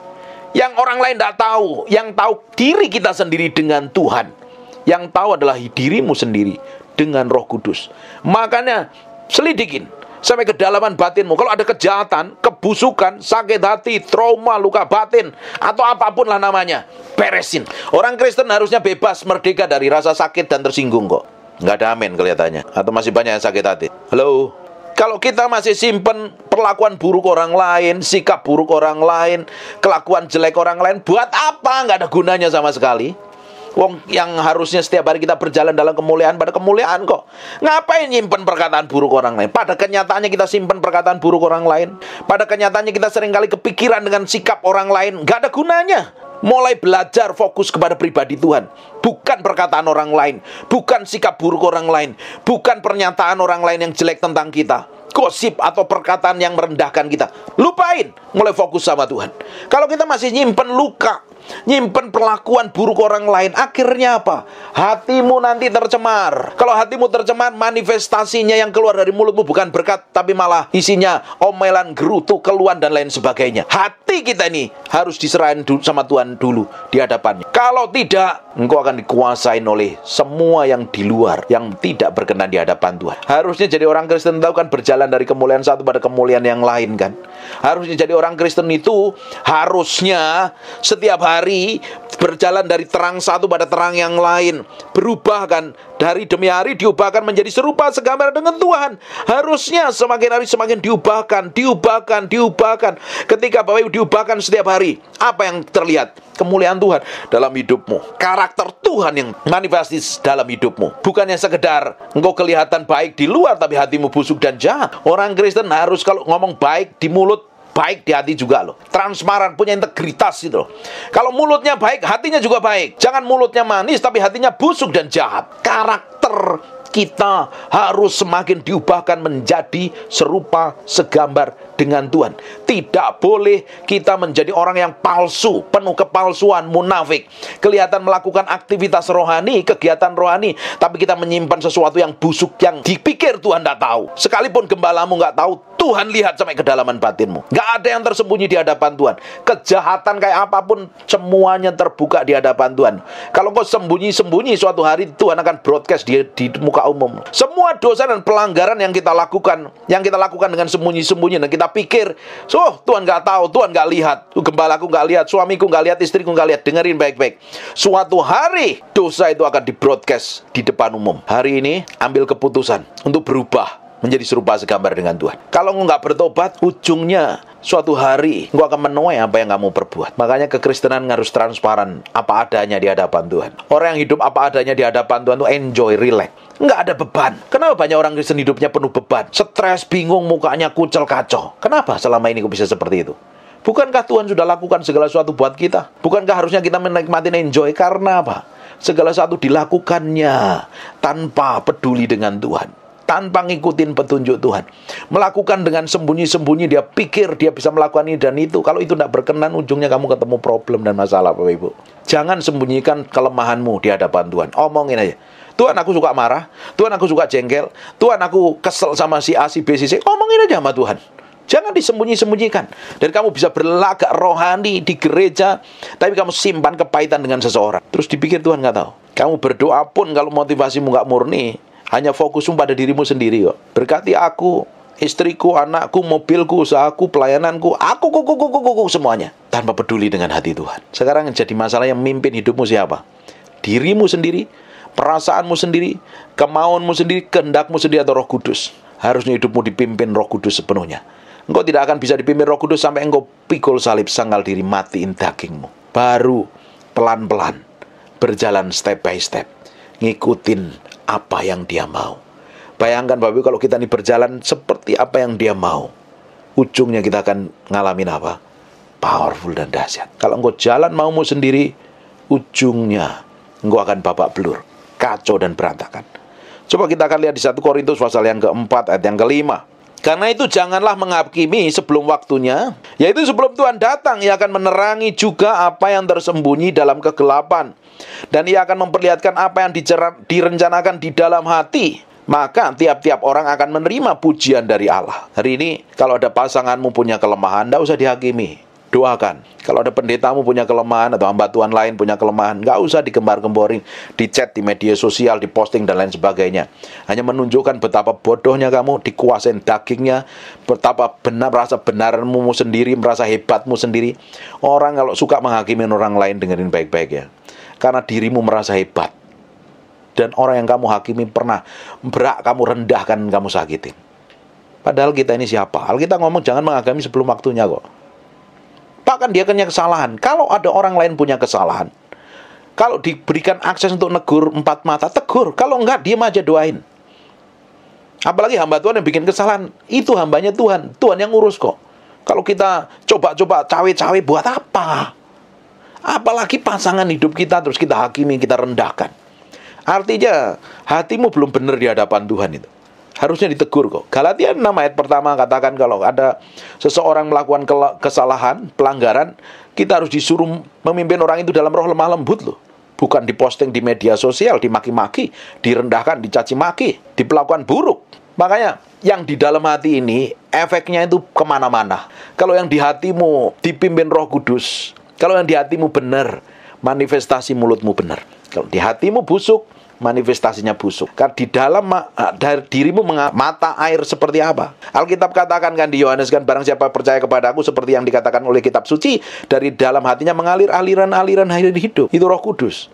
Yang orang lain tidak tahu. Yang tahu diri kita sendiri dengan Tuhan. Yang tahu adalah dirimu sendiri dengan Roh Kudus. Makanya selidikin sampai kedalaman batinmu. Kalau ada kejahatan, kebusukan, sakit hati, trauma, luka batin, atau apapun lah namanya, beresin. Orang Kristen harusnya bebas, merdeka dari rasa sakit dan tersinggung kok. Nggak ada amin kelihatannya. Atau masih banyak yang sakit hati. Halo? Kalau kita masih simpen perlakuan buruk orang lain, sikap buruk orang lain, kelakuan jelek orang lain, buat apa? Nggak ada gunanya sama sekali. Wong yang harusnya setiap hari kita berjalan dalam kemuliaan, pada kemuliaan kok. Ngapain nyimpen perkataan buruk orang lain? Pada kenyataannya kita simpen perkataan buruk orang lain. Pada kenyataannya kita seringkali kepikiran dengan sikap orang lain. Gak ada gunanya. Mulai belajar fokus kepada pribadi Tuhan. Bukan perkataan orang lain. Bukan sikap buruk orang lain. Bukan pernyataan orang lain yang jelek tentang kita. Gosip atau perkataan yang merendahkan kita. Lupain. Mulai fokus sama Tuhan. Kalau kita masih nyimpen luka, nyimpen perlakuan buruk orang lain, akhirnya apa? Hatimu nanti tercemar. Kalau hatimu tercemar, manifestasinya yang keluar dari mulutmu bukan berkat, tapi malah isinya omelan, gerutu, keluhan, dan lain sebagainya. Hati kita ini harus diserahin sama Tuhan dulu di hadapannya. Kalau tidak, engkau akan dikuasain oleh semua yang di luar, yang tidak berkenan di hadapan Tuhan. Harusnya jadi orang Kristen tahu kan, berjalan dari kemuliaan satu pada kemuliaan yang lain kan. Harusnya jadi orang Kristen itu harusnya setiap hari berjalan dari terang satu pada terang yang lain. Berubah kan, dari demi hari diubahkan menjadi serupa segambar dengan Tuhan. Harusnya semakin hari semakin diubahkan. Ketika Bapak Ibu diubahkan setiap hari, apa yang terlihat? Kemuliaan Tuhan dalam hidupmu. Karakter Tuhan yang manifestis dalam hidupmu. Bukannya sekedar engkau kelihatan baik di luar, tapi hatimu busuk dan jahat. Orang Kristen harus kalau ngomong baik di mulut, baik di hati juga loh. Transparan, punya integritas gitu loh. Kalau mulutnya baik, hatinya juga baik. Jangan mulutnya manis, tapi hatinya busuk dan jahat. Karakter kita harus semakin diubahkan menjadi serupa segambar dengan Tuhan. Tidak boleh kita menjadi orang yang palsu, penuh kepalsuan, munafik. Kelihatan melakukan aktivitas rohani, kegiatan rohani, tapi kita menyimpan sesuatu yang busuk, yang dipikir Tuhan tidak tahu. Sekalipun gembalamu nggak tahu, Tuhan lihat sampai kedalaman batinmu. Nggak ada yang tersembunyi di hadapan Tuhan. Kejahatan kayak apapun, semuanya terbuka di hadapan Tuhan. Kalau kau sembunyi-sembunyi, suatu hari Tuhan akan broadcast di muka umum. Semua dosa dan pelanggaran yang kita lakukan dengan sembunyi-sembunyi, dan kita pikir, Tuhan nggak tahu, Tuhan nggak lihat, gembalaku nggak lihat, suamiku nggak lihat, istriku nggak lihat. Dengerin baik-baik. Suatu hari dosa itu akan di-broadcast di depan umum. Hari ini ambil keputusan untuk berubah menjadi serupa segambar dengan Tuhan. Kalau engkau nggak bertobat, ujungnya suatu hari engkau akan menuai apa yang kamu perbuat. Makanya kekristenan harus transparan, apa adanya di hadapan Tuhan. Orang yang hidup apa adanya di hadapan Tuhan itu enjoy, relax. Nggak ada beban. Kenapa banyak orang Kristen hidupnya penuh beban? Stres, bingung, mukanya kucel kacau. Kenapa selama ini kok bisa seperti itu? Bukankah Tuhan sudah lakukan segala sesuatu buat kita? Bukankah harusnya kita menikmati enjoy? Karena apa? Segala sesuatu dilakukannya tanpa peduli dengan Tuhan, tanpa ngikutin petunjuk Tuhan. Melakukan dengan sembunyi-sembunyi, dia pikir dia bisa melakukan ini dan itu. Kalau itu tidak berkenan, ujungnya kamu ketemu problem dan masalah, Bapak Ibu. Jangan sembunyikan kelemahanmu di hadapan Tuhan. Omongin aja. Tuhan, aku suka marah. Tuhan, aku suka jengkel. Tuhan, aku kesel sama si A, si B, si C. Omongin aja sama Tuhan. Jangan disembunyi-sembunyikan. Dan kamu bisa berlagak rohani di gereja, tapi kamu simpan kepahitan dengan seseorang. Terus dipikir Tuhan nggak tahu. Kamu berdoa pun kalau motivasimu nggak murni, hanya fokusmu pada dirimu sendiri kok. Berkati aku istriku, anakku, mobilku, usahaku, pelayananku, aku, semuanya. Tanpa peduli dengan hati Tuhan. Sekarang yang jadi masalah yang memimpin hidupmu siapa? Dirimu sendiri, perasaanmu sendiri, kemauanmu sendiri, kehendakmu sendiri, atau Roh Kudus? Harusnya hidupmu dipimpin Roh Kudus sepenuhnya. Engkau tidak akan bisa dipimpin Roh Kudus sampai engkau pikul salib, sangkal diri, matiin dagingmu. Baru pelan-pelan berjalan step by step, ngikutin apa yang Dia mau. Bayangkan Bapak Ibu, kalau kita ini berjalan seperti apa yang Dia mau, ujungnya kita akan ngalamin apa? Powerful dan dahsyat. Kalau engkau jalan maumu sendiri, ujungnya engkau akan babak belur, kacau dan berantakan. Coba kita akan lihat di 1 Korintus pasal yang keempat ayat yang kelima. Karena itu janganlah menghakimi sebelum waktunya, yaitu sebelum Tuhan datang. Ia akan menerangi juga apa yang tersembunyi dalam kegelapan, dan Ia akan memperlihatkan apa yang direncanakan di dalam hati. Maka tiap-tiap orang akan menerima pujian dari Allah. Hari ini kalau ada pasanganmu punya kelemahan, tidak usah dihakimi, doakan. Kalau ada pendetamu punya kelemahan, atau hamba Tuhan lain punya kelemahan, nggak usah digembar-gemborin, di chat, di media sosial, di posting, dan lain sebagainya. Hanya menunjukkan betapa bodohnya kamu, dikuasain dagingnya, betapa merasa benaranmu sendiri, merasa hebatmu sendiri. Orang kalau suka menghakimi orang lain, dengerin baik-baik ya. Karena dirimu merasa hebat. Dan orang yang kamu hakimi pernah berak kamu rendahkan, kamu sakitin. Padahal kita ini siapa? Alkitab ngomong jangan menghakimi sebelum waktunya kok. Bahkan dia punya kesalahan. Kalau ada orang lain punya kesalahan, kalau diberikan akses untuk negur 4 mata, tegur. Kalau enggak, diam aja, doain. Apalagi hamba Tuhan yang bikin kesalahan, itu hambanya Tuhan. Tuhan yang ngurus kok. Kalau kita coba-coba cawe-cawe, buat apa? Apalagi pasangan hidup kita, terus kita hakimi, kita rendahkan. Artinya hatimu belum benar di hadapan Tuhan itu. Harusnya ditegur kok. Galatia 6 ayat pertama katakan kalau ada seseorang melakukan kesalahan, pelanggaran, kita harus disuruh memimpin orang itu dalam roh lemah lembut loh. Bukan diposting di media sosial, dimaki-maki, direndahkan, dicaci maki, diperlakukan buruk. Makanya yang di dalam hati ini efeknya itu kemana-mana. Kalau yang di hatimu dipimpin Roh Kudus, kalau yang di hatimu benar, manifestasi mulutmu benar. Kalau di hatimu busuk, manifestasinya busuk. Karena di dalam dari dirimu mata air seperti apa? Alkitab katakan kan di Yohanes kan, barang siapa percaya kepada aku seperti yang dikatakan oleh kitab suci, dari dalam hatinya mengalir aliran-aliran air hidup. Itu Roh Kudus.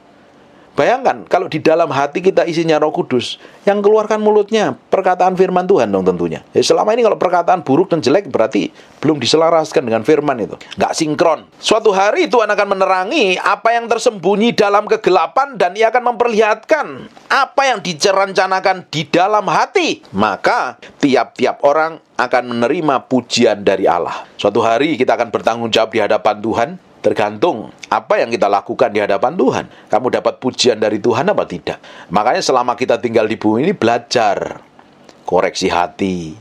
Bayangkan kalau di dalam hati kita isinya Roh Kudus, yang keluarkan mulutnya perkataan firman Tuhan dong tentunya. Ya, selama ini kalau perkataan buruk dan jelek berarti belum diselaraskan dengan firman itu, nggak sinkron. Suatu hari Tuhan akan menerangi apa yang tersembunyi dalam kegelapan, dan Ia akan memperlihatkan apa yang direncanakan di dalam hati. Maka tiap-tiap orang akan menerima pujian dari Allah. Suatu hari kita akan bertanggung jawab di hadapan Tuhan. Tergantung apa yang kita lakukan di hadapan Tuhan. Kamu dapat pujian dari Tuhan apa tidak? Makanya selama kita tinggal di bumi ini, belajar koreksi hati,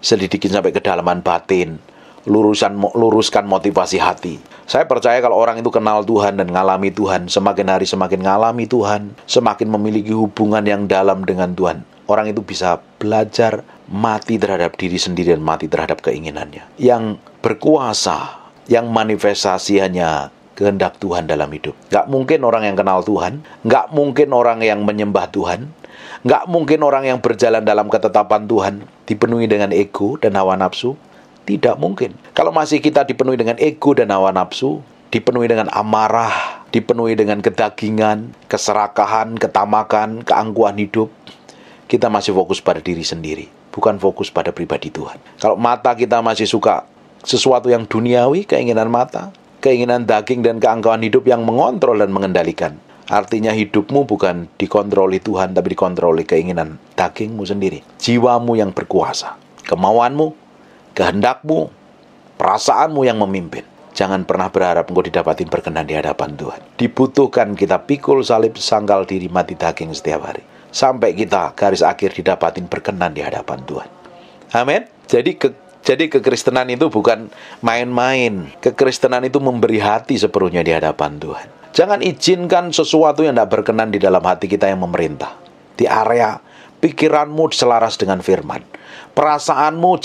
selidikin sampai kedalaman batin, luruskan motivasi hati. Saya percaya kalau orang itu kenal Tuhan dan ngalami Tuhan, semakin hari semakin ngalami Tuhan, semakin memiliki hubungan yang dalam dengan Tuhan, orang itu bisa belajar mati terhadap diri sendiri dan mati terhadap keinginannya. Yang berkuasa, yang manifestasi hanya kehendak Tuhan dalam hidup. Gak mungkin orang yang kenal Tuhan, gak mungkin orang yang menyembah Tuhan, gak mungkin orang yang berjalan dalam ketetapan Tuhan dipenuhi dengan ego dan hawa nafsu. Tidak mungkin. Kalau masih kita dipenuhi dengan ego dan hawa nafsu, dipenuhi dengan amarah, dipenuhi dengan kedagingan, keserakahan, ketamakan, keangkuhan hidup, kita masih fokus pada diri sendiri, bukan fokus pada pribadi Tuhan. Kalau mata kita masih suka sesuatu yang duniawi, keinginan mata, keinginan daging dan keangkuhan hidup yang mengontrol dan mengendalikan. Artinya hidupmu bukan dikontroli Tuhan, tapi dikontroli keinginan dagingmu sendiri. Jiwamu yang berkuasa, kemauanmu, kehendakmu, perasaanmu yang memimpin. Jangan pernah berharap engkau didapatin berkenan di hadapan Tuhan. Dibutuhkan kita pikul salib, sangkal diri, mati daging setiap hari, sampai kita garis akhir didapatin berkenan di hadapan Tuhan. Amin. Jadi kekristenan itu bukan main-main. Kekristenan itu memberi hati sepenuhnya di hadapan Tuhan. Jangan izinkan sesuatu yang tidak berkenan di dalam hati kita yang memerintah. Di area pikiranmu selaras dengan firman. Perasaanmu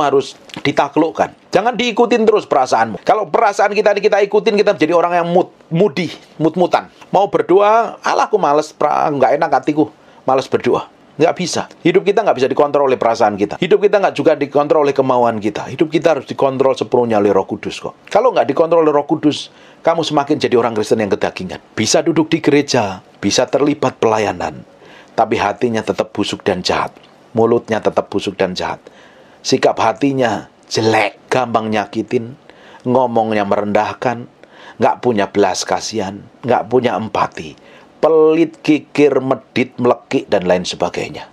harus ditaklukkan. Jangan diikutin terus perasaanmu. Kalau perasaan kita ikutin, kita menjadi orang yang mut-mutan. Mau berdoa, aku males, nggak enak hatiku, males berdoa. Nggak bisa. Hidup kita nggak bisa dikontrol oleh perasaan kita. Hidup kita nggak juga dikontrol oleh kemauan kita. Hidup kita harus dikontrol sepenuhnya oleh Roh Kudus kok. Kalau nggak dikontrol oleh Roh Kudus, kamu semakin jadi orang Kristen yang kedagingan. Bisa duduk di gereja, bisa terlibat pelayanan, tapi hatinya tetap busuk dan jahat. Mulutnya tetap busuk dan jahat. Sikap hatinya jelek, gampang nyakitin, ngomongnya merendahkan, nggak punya belas kasihan, nggak punya empati. Pelit, kikir, medit, melekik, dan lain sebagainya.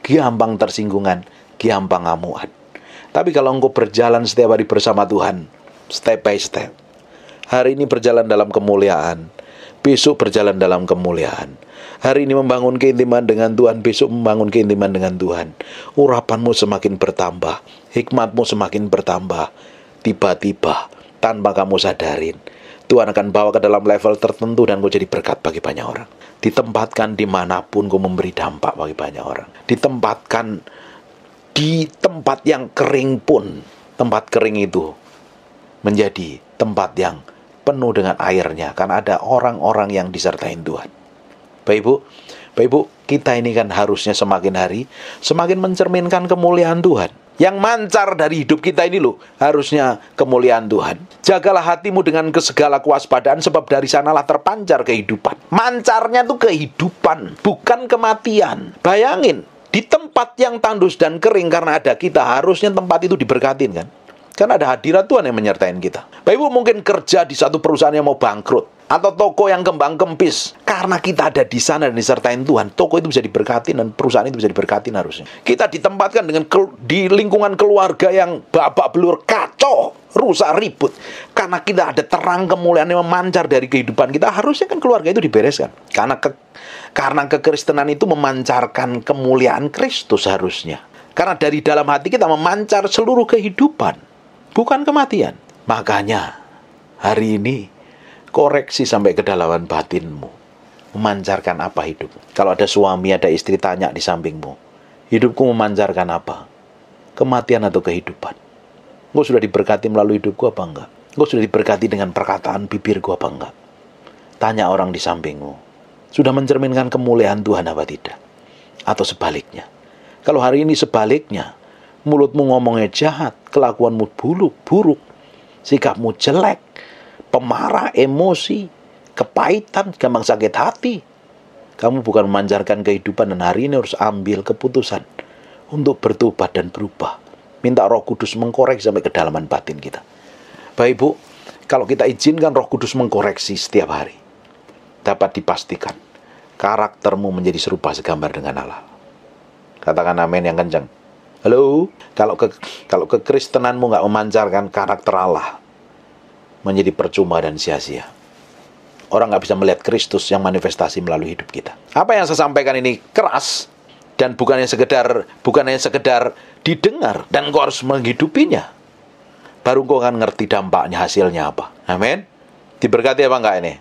Gampang tersinggungan, gampang ngamuan. Tapi kalau engkau berjalan setiap hari bersama Tuhan, step by step. Hari ini berjalan dalam kemuliaan, besok berjalan dalam kemuliaan. Hari ini membangun keintiman dengan Tuhan, besok membangun keintiman dengan Tuhan. Urapanmu semakin bertambah, hikmatmu semakin bertambah. Tiba-tiba, tanpa kamu sadarin, Tuhan akan bawa ke dalam level tertentu dan kau jadi berkat bagi banyak orang. Ditempatkan dimanapun kau memberi dampak bagi banyak orang. Ditempatkan di tempat yang kering pun, tempat kering itu menjadi tempat yang penuh dengan airnya, karena ada orang-orang yang disertai Tuhan. Bapak Ibu, kita ini kan harusnya semakin hari semakin mencerminkan kemuliaan Tuhan. Yang mancar dari hidup kita ini loh, harusnya kemuliaan Tuhan. Jagalah hatimu dengan segala kewaspadaan, sebab dari sanalah terpancar kehidupan. Mancarnya tuh kehidupan, bukan kematian. Bayangin, di tempat yang tandus dan kering karena ada kita, harusnya tempat itu diberkatin kan? Karena ada hadirat Tuhan yang menyertai kita. Bapak Ibu mungkin kerja di satu perusahaan yang mau bangkrut, atau toko yang kembang kempis. Karena kita ada di sana dan disertai Tuhan, toko itu bisa diberkatin dan perusahaan itu bisa diberkatin harusnya. Kita ditempatkan di lingkungan keluarga yang babak belur, kacau, rusak, ribut. Karena kita ada terang kemuliaan yang memancar dari kehidupan kita, harusnya kan keluarga itu dibereskan. Karena kekristenan itu memancarkan kemuliaan Kristus harusnya. Karena dari dalam hati kita memancar seluruh kehidupan, bukan kematian. Makanya hari ini koreksi sampai kedalaman batinmu. Memancarkan apa hidupmu? Kalau ada suami, ada istri tanya di sampingmu, hidupku memancarkan apa? Kematian atau kehidupan? Engkau sudah diberkati melalui hidupku apa enggak? Engkau sudah diberkati dengan perkataan bibirku apa enggak? Tanya orang di sampingmu, sudah mencerminkan kemuliaan Tuhan apa tidak? Atau sebaliknya? Kalau hari ini sebaliknya, mulutmu ngomongnya jahat, kelakuanmu buruk, sikapmu jelek, pemarah, emosi, kepahitan, gampang sakit hati, kamu bukan memancarkan kehidupan. Dan hari ini harus ambil keputusan untuk bertobat dan berubah. Minta Roh Kudus mengkoreksi sampai kedalaman batin kita. Bapak Ibu, kalau kita izinkan Roh Kudus mengkoreksi setiap hari, dapat dipastikan karaktermu menjadi serupa segambar dengan Allah. Katakan amin yang kencang. Halo, kalau kekristenanmu nggak memancarkan karakter Allah, menjadi percuma dan sia-sia. Orang nggak bisa melihat Kristus yang manifestasi melalui hidup kita. Apa yang saya sampaikan ini keras dan bukannya sekedar didengar, dan kau harus menghidupinya. Baru kau akan ngerti dampaknya, hasilnya apa. Amin. Diberkati apa enggak ini?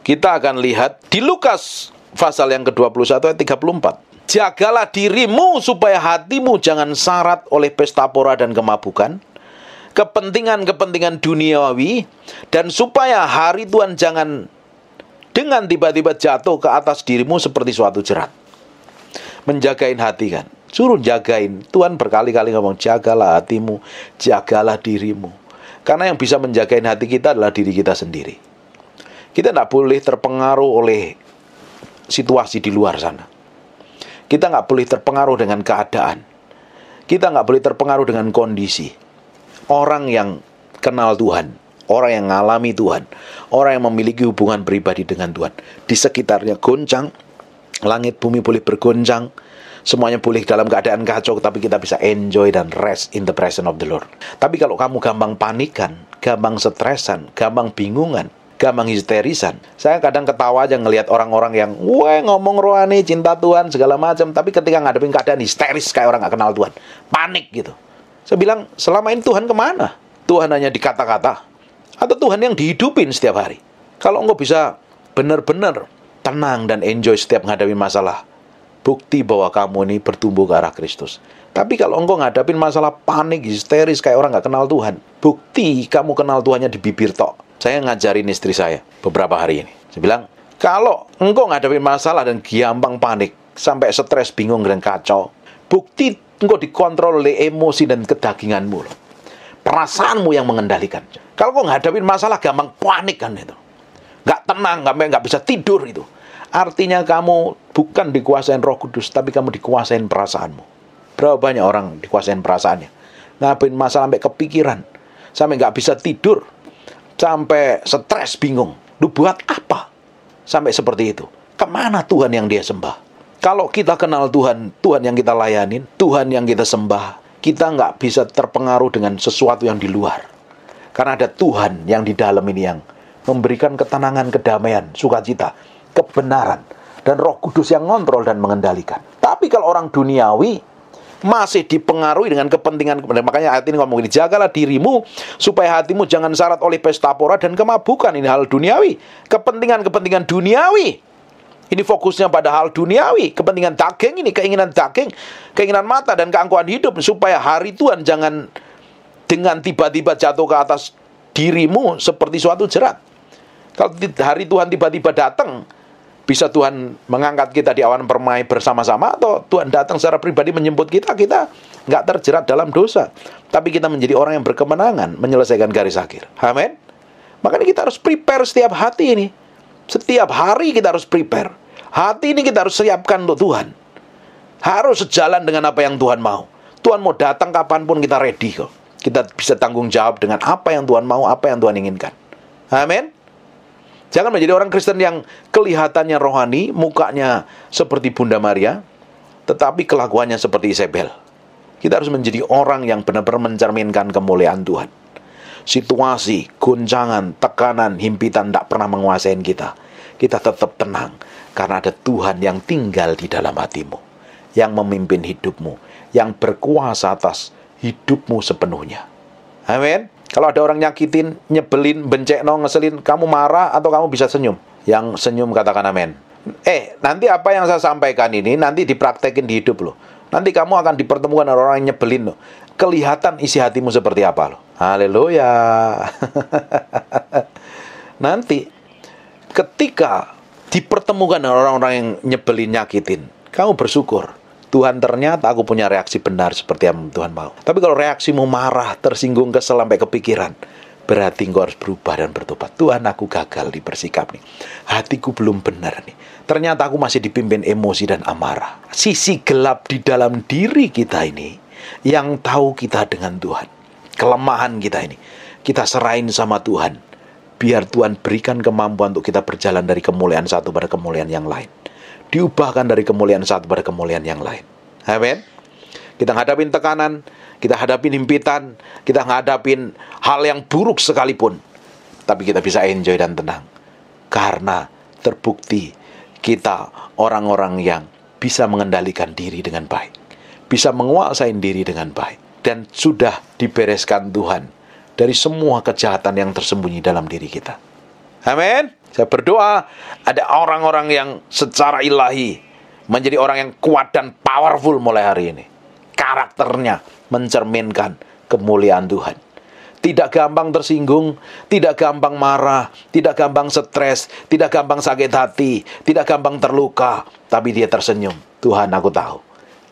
Kita akan lihat di Lukas pasal yang ke-21 ayat 34. Jagalah dirimu supaya hatimu jangan syarat oleh pesta pora dan kemabukan, kepentingan-kepentingan duniawi, dan supaya hari Tuhan jangan dengan tiba-tiba jatuh ke atas dirimu seperti suatu jerat. Menjagain hati kan, suruh jagain. Tuhan berkali-kali ngomong, jagalah hatimu, jagalah dirimu. Karena yang bisa menjagain hati kita adalah diri kita sendiri. Kita tidak boleh terpengaruh oleh situasi di luar sana. Kita nggak boleh terpengaruh dengan keadaan. Kita nggak boleh terpengaruh dengan kondisi. Orang yang kenal Tuhan, orang yang ngalami Tuhan, orang yang memiliki hubungan pribadi dengan Tuhan, di sekitarnya goncang, langit bumi boleh bergoncang, semuanya boleh dalam keadaan kacau, tapi kita bisa enjoy dan rest in the presence of the Lord. Tapi kalau kamu gampang panikan, gampang stresan, gampang bingungan, gampang histerisan, saya kadang ketawa aja ngelihat orang-orang yang ngomong rohani, cinta Tuhan, segala macam, tapi ketika ngadepin keadaan histeris kayak orang gak kenal Tuhan, panik gitu. Saya bilang, selama ini Tuhan kemana? Tuhan hanya di kata-kata, atau Tuhan yang dihidupin setiap hari? Kalau engkau bisa benar-benar tenang dan enjoy setiap menghadapi masalah, bukti bahwa kamu ini bertumbuh ke arah Kristus. Tapi kalau engkau ngadapin masalah panik, histeris, kayak orang gak kenal Tuhan, bukti kamu kenal Tuhannya di bibir tok. Saya ngajarin istri saya beberapa hari ini. Saya bilang, kalau engkau ngadapin masalah dan gampang panik, sampai stres, bingung, dan kacau. Bukti engkau dikontrol oleh emosi dan kedaginganmu loh. Perasaanmu yang mengendalikan. Kalau kau ngadapin masalah gampang panik kan itu. Nggak tenang, nggak bisa tidur itu. Artinya kamu bukan dikuasain Roh Kudus, tapi kamu dikuasain perasaanmu. Berapa banyak orang dikuasain perasaannya? Ngadapin masalah sampai kepikiran, sampai nggak bisa tidur, sampai stres, bingung. Lu buat apa? Sampai seperti itu. Kemana Tuhan yang dia sembah? Kalau kita kenal Tuhan, Tuhan yang kita layanin, Tuhan yang kita sembah, kita nggak bisa terpengaruh dengan sesuatu yang di luar. Karena ada Tuhan yang di dalam ini yang memberikan ketenangan, kedamaian, sukacita, kebenaran, dan Roh Kudus yang ngontrol dan mengendalikan. Tapi kalau orang duniawi masih dipengaruhi dengan kepentingan. Makanya ayat ini ngomong ini, jagalah dirimu supaya hatimu jangan syarat oleh pesta pora dan kemabukan. Ini hal duniawi, kepentingan duniawi. Ini fokusnya pada hal duniawi, kepentingan daging ini, keinginan daging, keinginan mata dan keangkuhan hidup, supaya hari Tuhan jangan dengan tiba-tiba jatuh ke atas dirimu seperti suatu jerat. Kalau hari Tuhan tiba-tiba datang, bisa Tuhan mengangkat kita di awan permai bersama-sama, atau Tuhan datang secara pribadi menjemput kita, kita nggak terjerat dalam dosa. Tapi kita menjadi orang yang berkemenangan menyelesaikan garis akhir. Amin. Makanya kita harus prepare setiap hati ini. Setiap hari kita harus prepare. Hati ini kita harus siapkan untuk Tuhan. Harus sejalan dengan apa yang Tuhan mau. Tuhan mau datang kapanpun kita ready kok. Kita bisa tanggung jawab dengan apa yang Tuhan mau, apa yang Tuhan inginkan. Amin. Jangan menjadi orang Kristen yang kelihatannya rohani, mukanya seperti Bunda Maria, tetapi kelakuannya seperti Isabel. Kita harus menjadi orang yang benar-benar mencerminkan kemuliaan Tuhan. Situasi, goncangan, tekanan, himpitan tak pernah menguasai kita. Kita tetap tenang, karena ada Tuhan yang tinggal di dalam hatimu, yang memimpin hidupmu, yang berkuasa atas hidupmu sepenuhnya. Amin. Kalau ada orang nyakitin, nyebelin, bencekno, ngeselin, kamu marah atau kamu bisa senyum? Yang senyum katakan amin. Nanti apa yang saya sampaikan ini nanti dipraktekin di hidup loh. Nanti kamu akan dipertemukan orang yang nyebelin loh. Kelihatan isi hatimu seperti apa loh. Haleluya. Nanti ketika dipertemukan orang-orang yang nyebelin, nyakitin, kamu bersyukur. Tuhan, ternyata aku punya reaksi benar seperti yang Tuhan mau. Tapi kalau reaksimu marah, tersinggung, kesel, sampai kepikiran, berarti engkau harus berubah dan bertobat. Tuhan, aku gagal di bersikap nih. Hatiku belum benar nih. Ternyata aku masih dipimpin emosi dan amarah. Sisi gelap di dalam diri kita ini, yang tahu kita dengan Tuhan. Kelemahan kita ini, kita serahin sama Tuhan. Biar Tuhan berikan kemampuan untuk kita berjalan dari kemuliaan satu pada kemuliaan yang lain. Diubahkan dari kemuliaan satu pada kemuliaan yang lain. Amin. Kita hadapin tekanan, kita hadapin himpitan, kita hadapin hal yang buruk sekalipun, tapi kita bisa enjoy dan tenang. Karena terbukti kita orang-orang yang bisa mengendalikan diri dengan baik, bisa menguasai diri dengan baik, dan sudah dibereskan Tuhan dari semua kejahatan yang tersembunyi dalam diri kita. Amin. Saya berdoa ada orang-orang yang secara ilahi menjadi orang yang kuat dan powerful mulai hari ini. Karakternya mencerminkan kemuliaan Tuhan. Tidak gampang tersinggung, tidak gampang marah, tidak gampang stres, tidak gampang sakit hati, tidak gampang terluka, tapi dia tersenyum. Tuhan, aku tahu,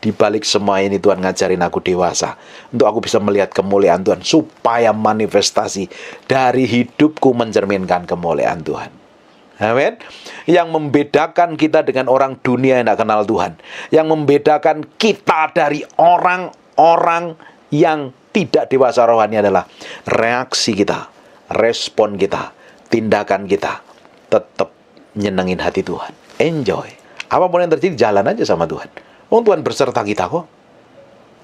di balik semua ini Tuhan ngajarin aku dewasa, untuk aku bisa melihat kemuliaan Tuhan, supaya manifestasi dari hidupku mencerminkan kemuliaan Tuhan. Amin. Yang membedakan kita dengan orang dunia yang tidak kenal Tuhan, yang membedakan kita dari orang-orang yang tidak dewasa rohani adalah reaksi kita, respon kita, tindakan kita tetap nyenengin hati Tuhan. Enjoy. Apapun yang terjadi, jalan aja sama Tuhan. Tuhan berserta kita kok.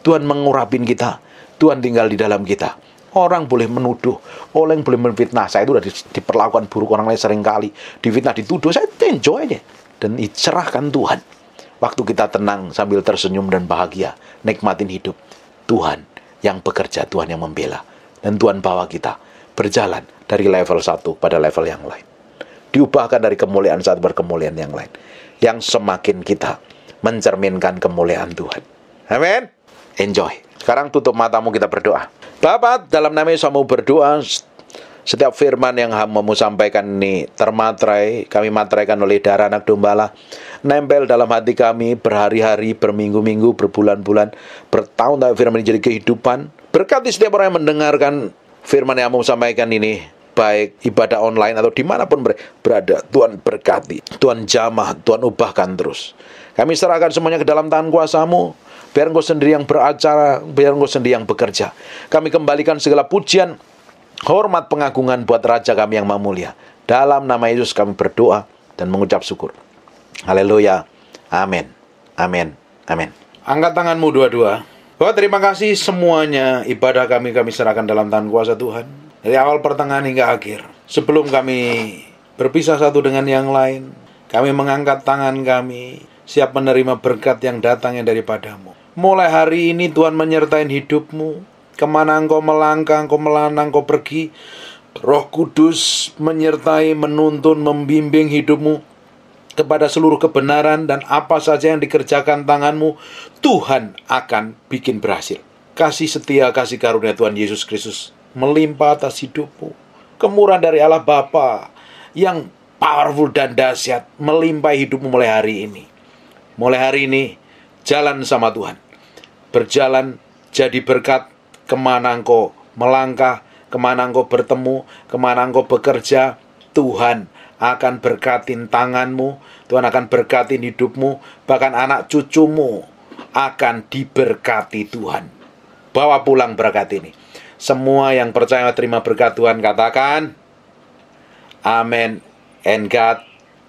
Tuhan mengurapin kita. Tuhan tinggal di dalam kita. Orang boleh menuduh, orang boleh menfitnah. Saya itu udah diperlakukan buruk orang lain sering kali, difitnah, dituduh. Saya enjoy aja dan cerahkan Tuhan. Waktu kita tenang sambil tersenyum dan bahagia, nikmatin hidup. Tuhan yang bekerja, Tuhan yang membela, dan Tuhan bawa kita berjalan dari level satu pada level yang lain. Diubahkan dari kemuliaan satu berkemuliaan yang lain, yang semakin kita mencerminkan kemuliaan Tuhan. Amin. Enjoy. Sekarang tutup matamu, kita berdoa. Bapa, dalam nama Yesus mau berdoa, Setiap firman yang hamba-Mu sampaikan ini termatrai, kami matraikan oleh darah anak domba Allah, nempel dalam hati kami berhari-hari, berminggu-minggu, berbulan-bulan, bertahun-tahun firman ini jadi kehidupan. Berkati setiap orang yang mendengarkan firman yang hamba-Mu sampaikan ini, baik ibadah online atau dimanapun berada. Tuhan berkati, Tuhan jamah, Tuhan ubahkan terus. Kami serahkan semuanya ke dalam tangan kuasa-Mu. Biar Engkau sendiri yang beracara, biar Engkau sendiri yang bekerja. Kami kembalikan segala pujian, hormat, pengagungan buat Raja kami yang maha mulia. Dalam nama Yesus kami berdoa dan mengucap syukur. Haleluya. Amin. Amin. Amin. Angkat tanganmu dua-dua. Bapak, terima kasih semuanya. Ibadah kami serahkan dalam tangan kuasa Tuhan. Dari awal, pertengahan hingga akhir. Sebelum kami berpisah satu dengan yang lain, kami mengangkat tangan kami, siap menerima berkat yang datangnya daripada-Mu. Mulai hari ini Tuhan menyertai hidupmu. Kemana engkau melangkah, engkau melana, engkau pergi, Roh Kudus menyertai, menuntun, membimbing hidupmu kepada seluruh kebenaran, dan apa saja yang dikerjakan tanganmu, Tuhan akan bikin berhasil. Kasih setia, kasih karunia Tuhan Yesus Kristus melimpah atas hidupmu. Kemurahan dari Allah Bapa yang powerful dan dahsyat melimpah hidupmu mulai hari ini. Mulai hari ini, jalan sama Tuhan. Berjalan jadi berkat. Kemana engkau melangkah, kemana engkau bertemu, kemana engkau bekerja, Tuhan akan berkatin tanganmu, Tuhan akan berkatin hidupmu, bahkan anak cucumu akan diberkati Tuhan. Bawa pulang berkat ini. Semua yang percaya terima berkat Tuhan katakan, Amen, and God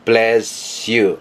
bless you.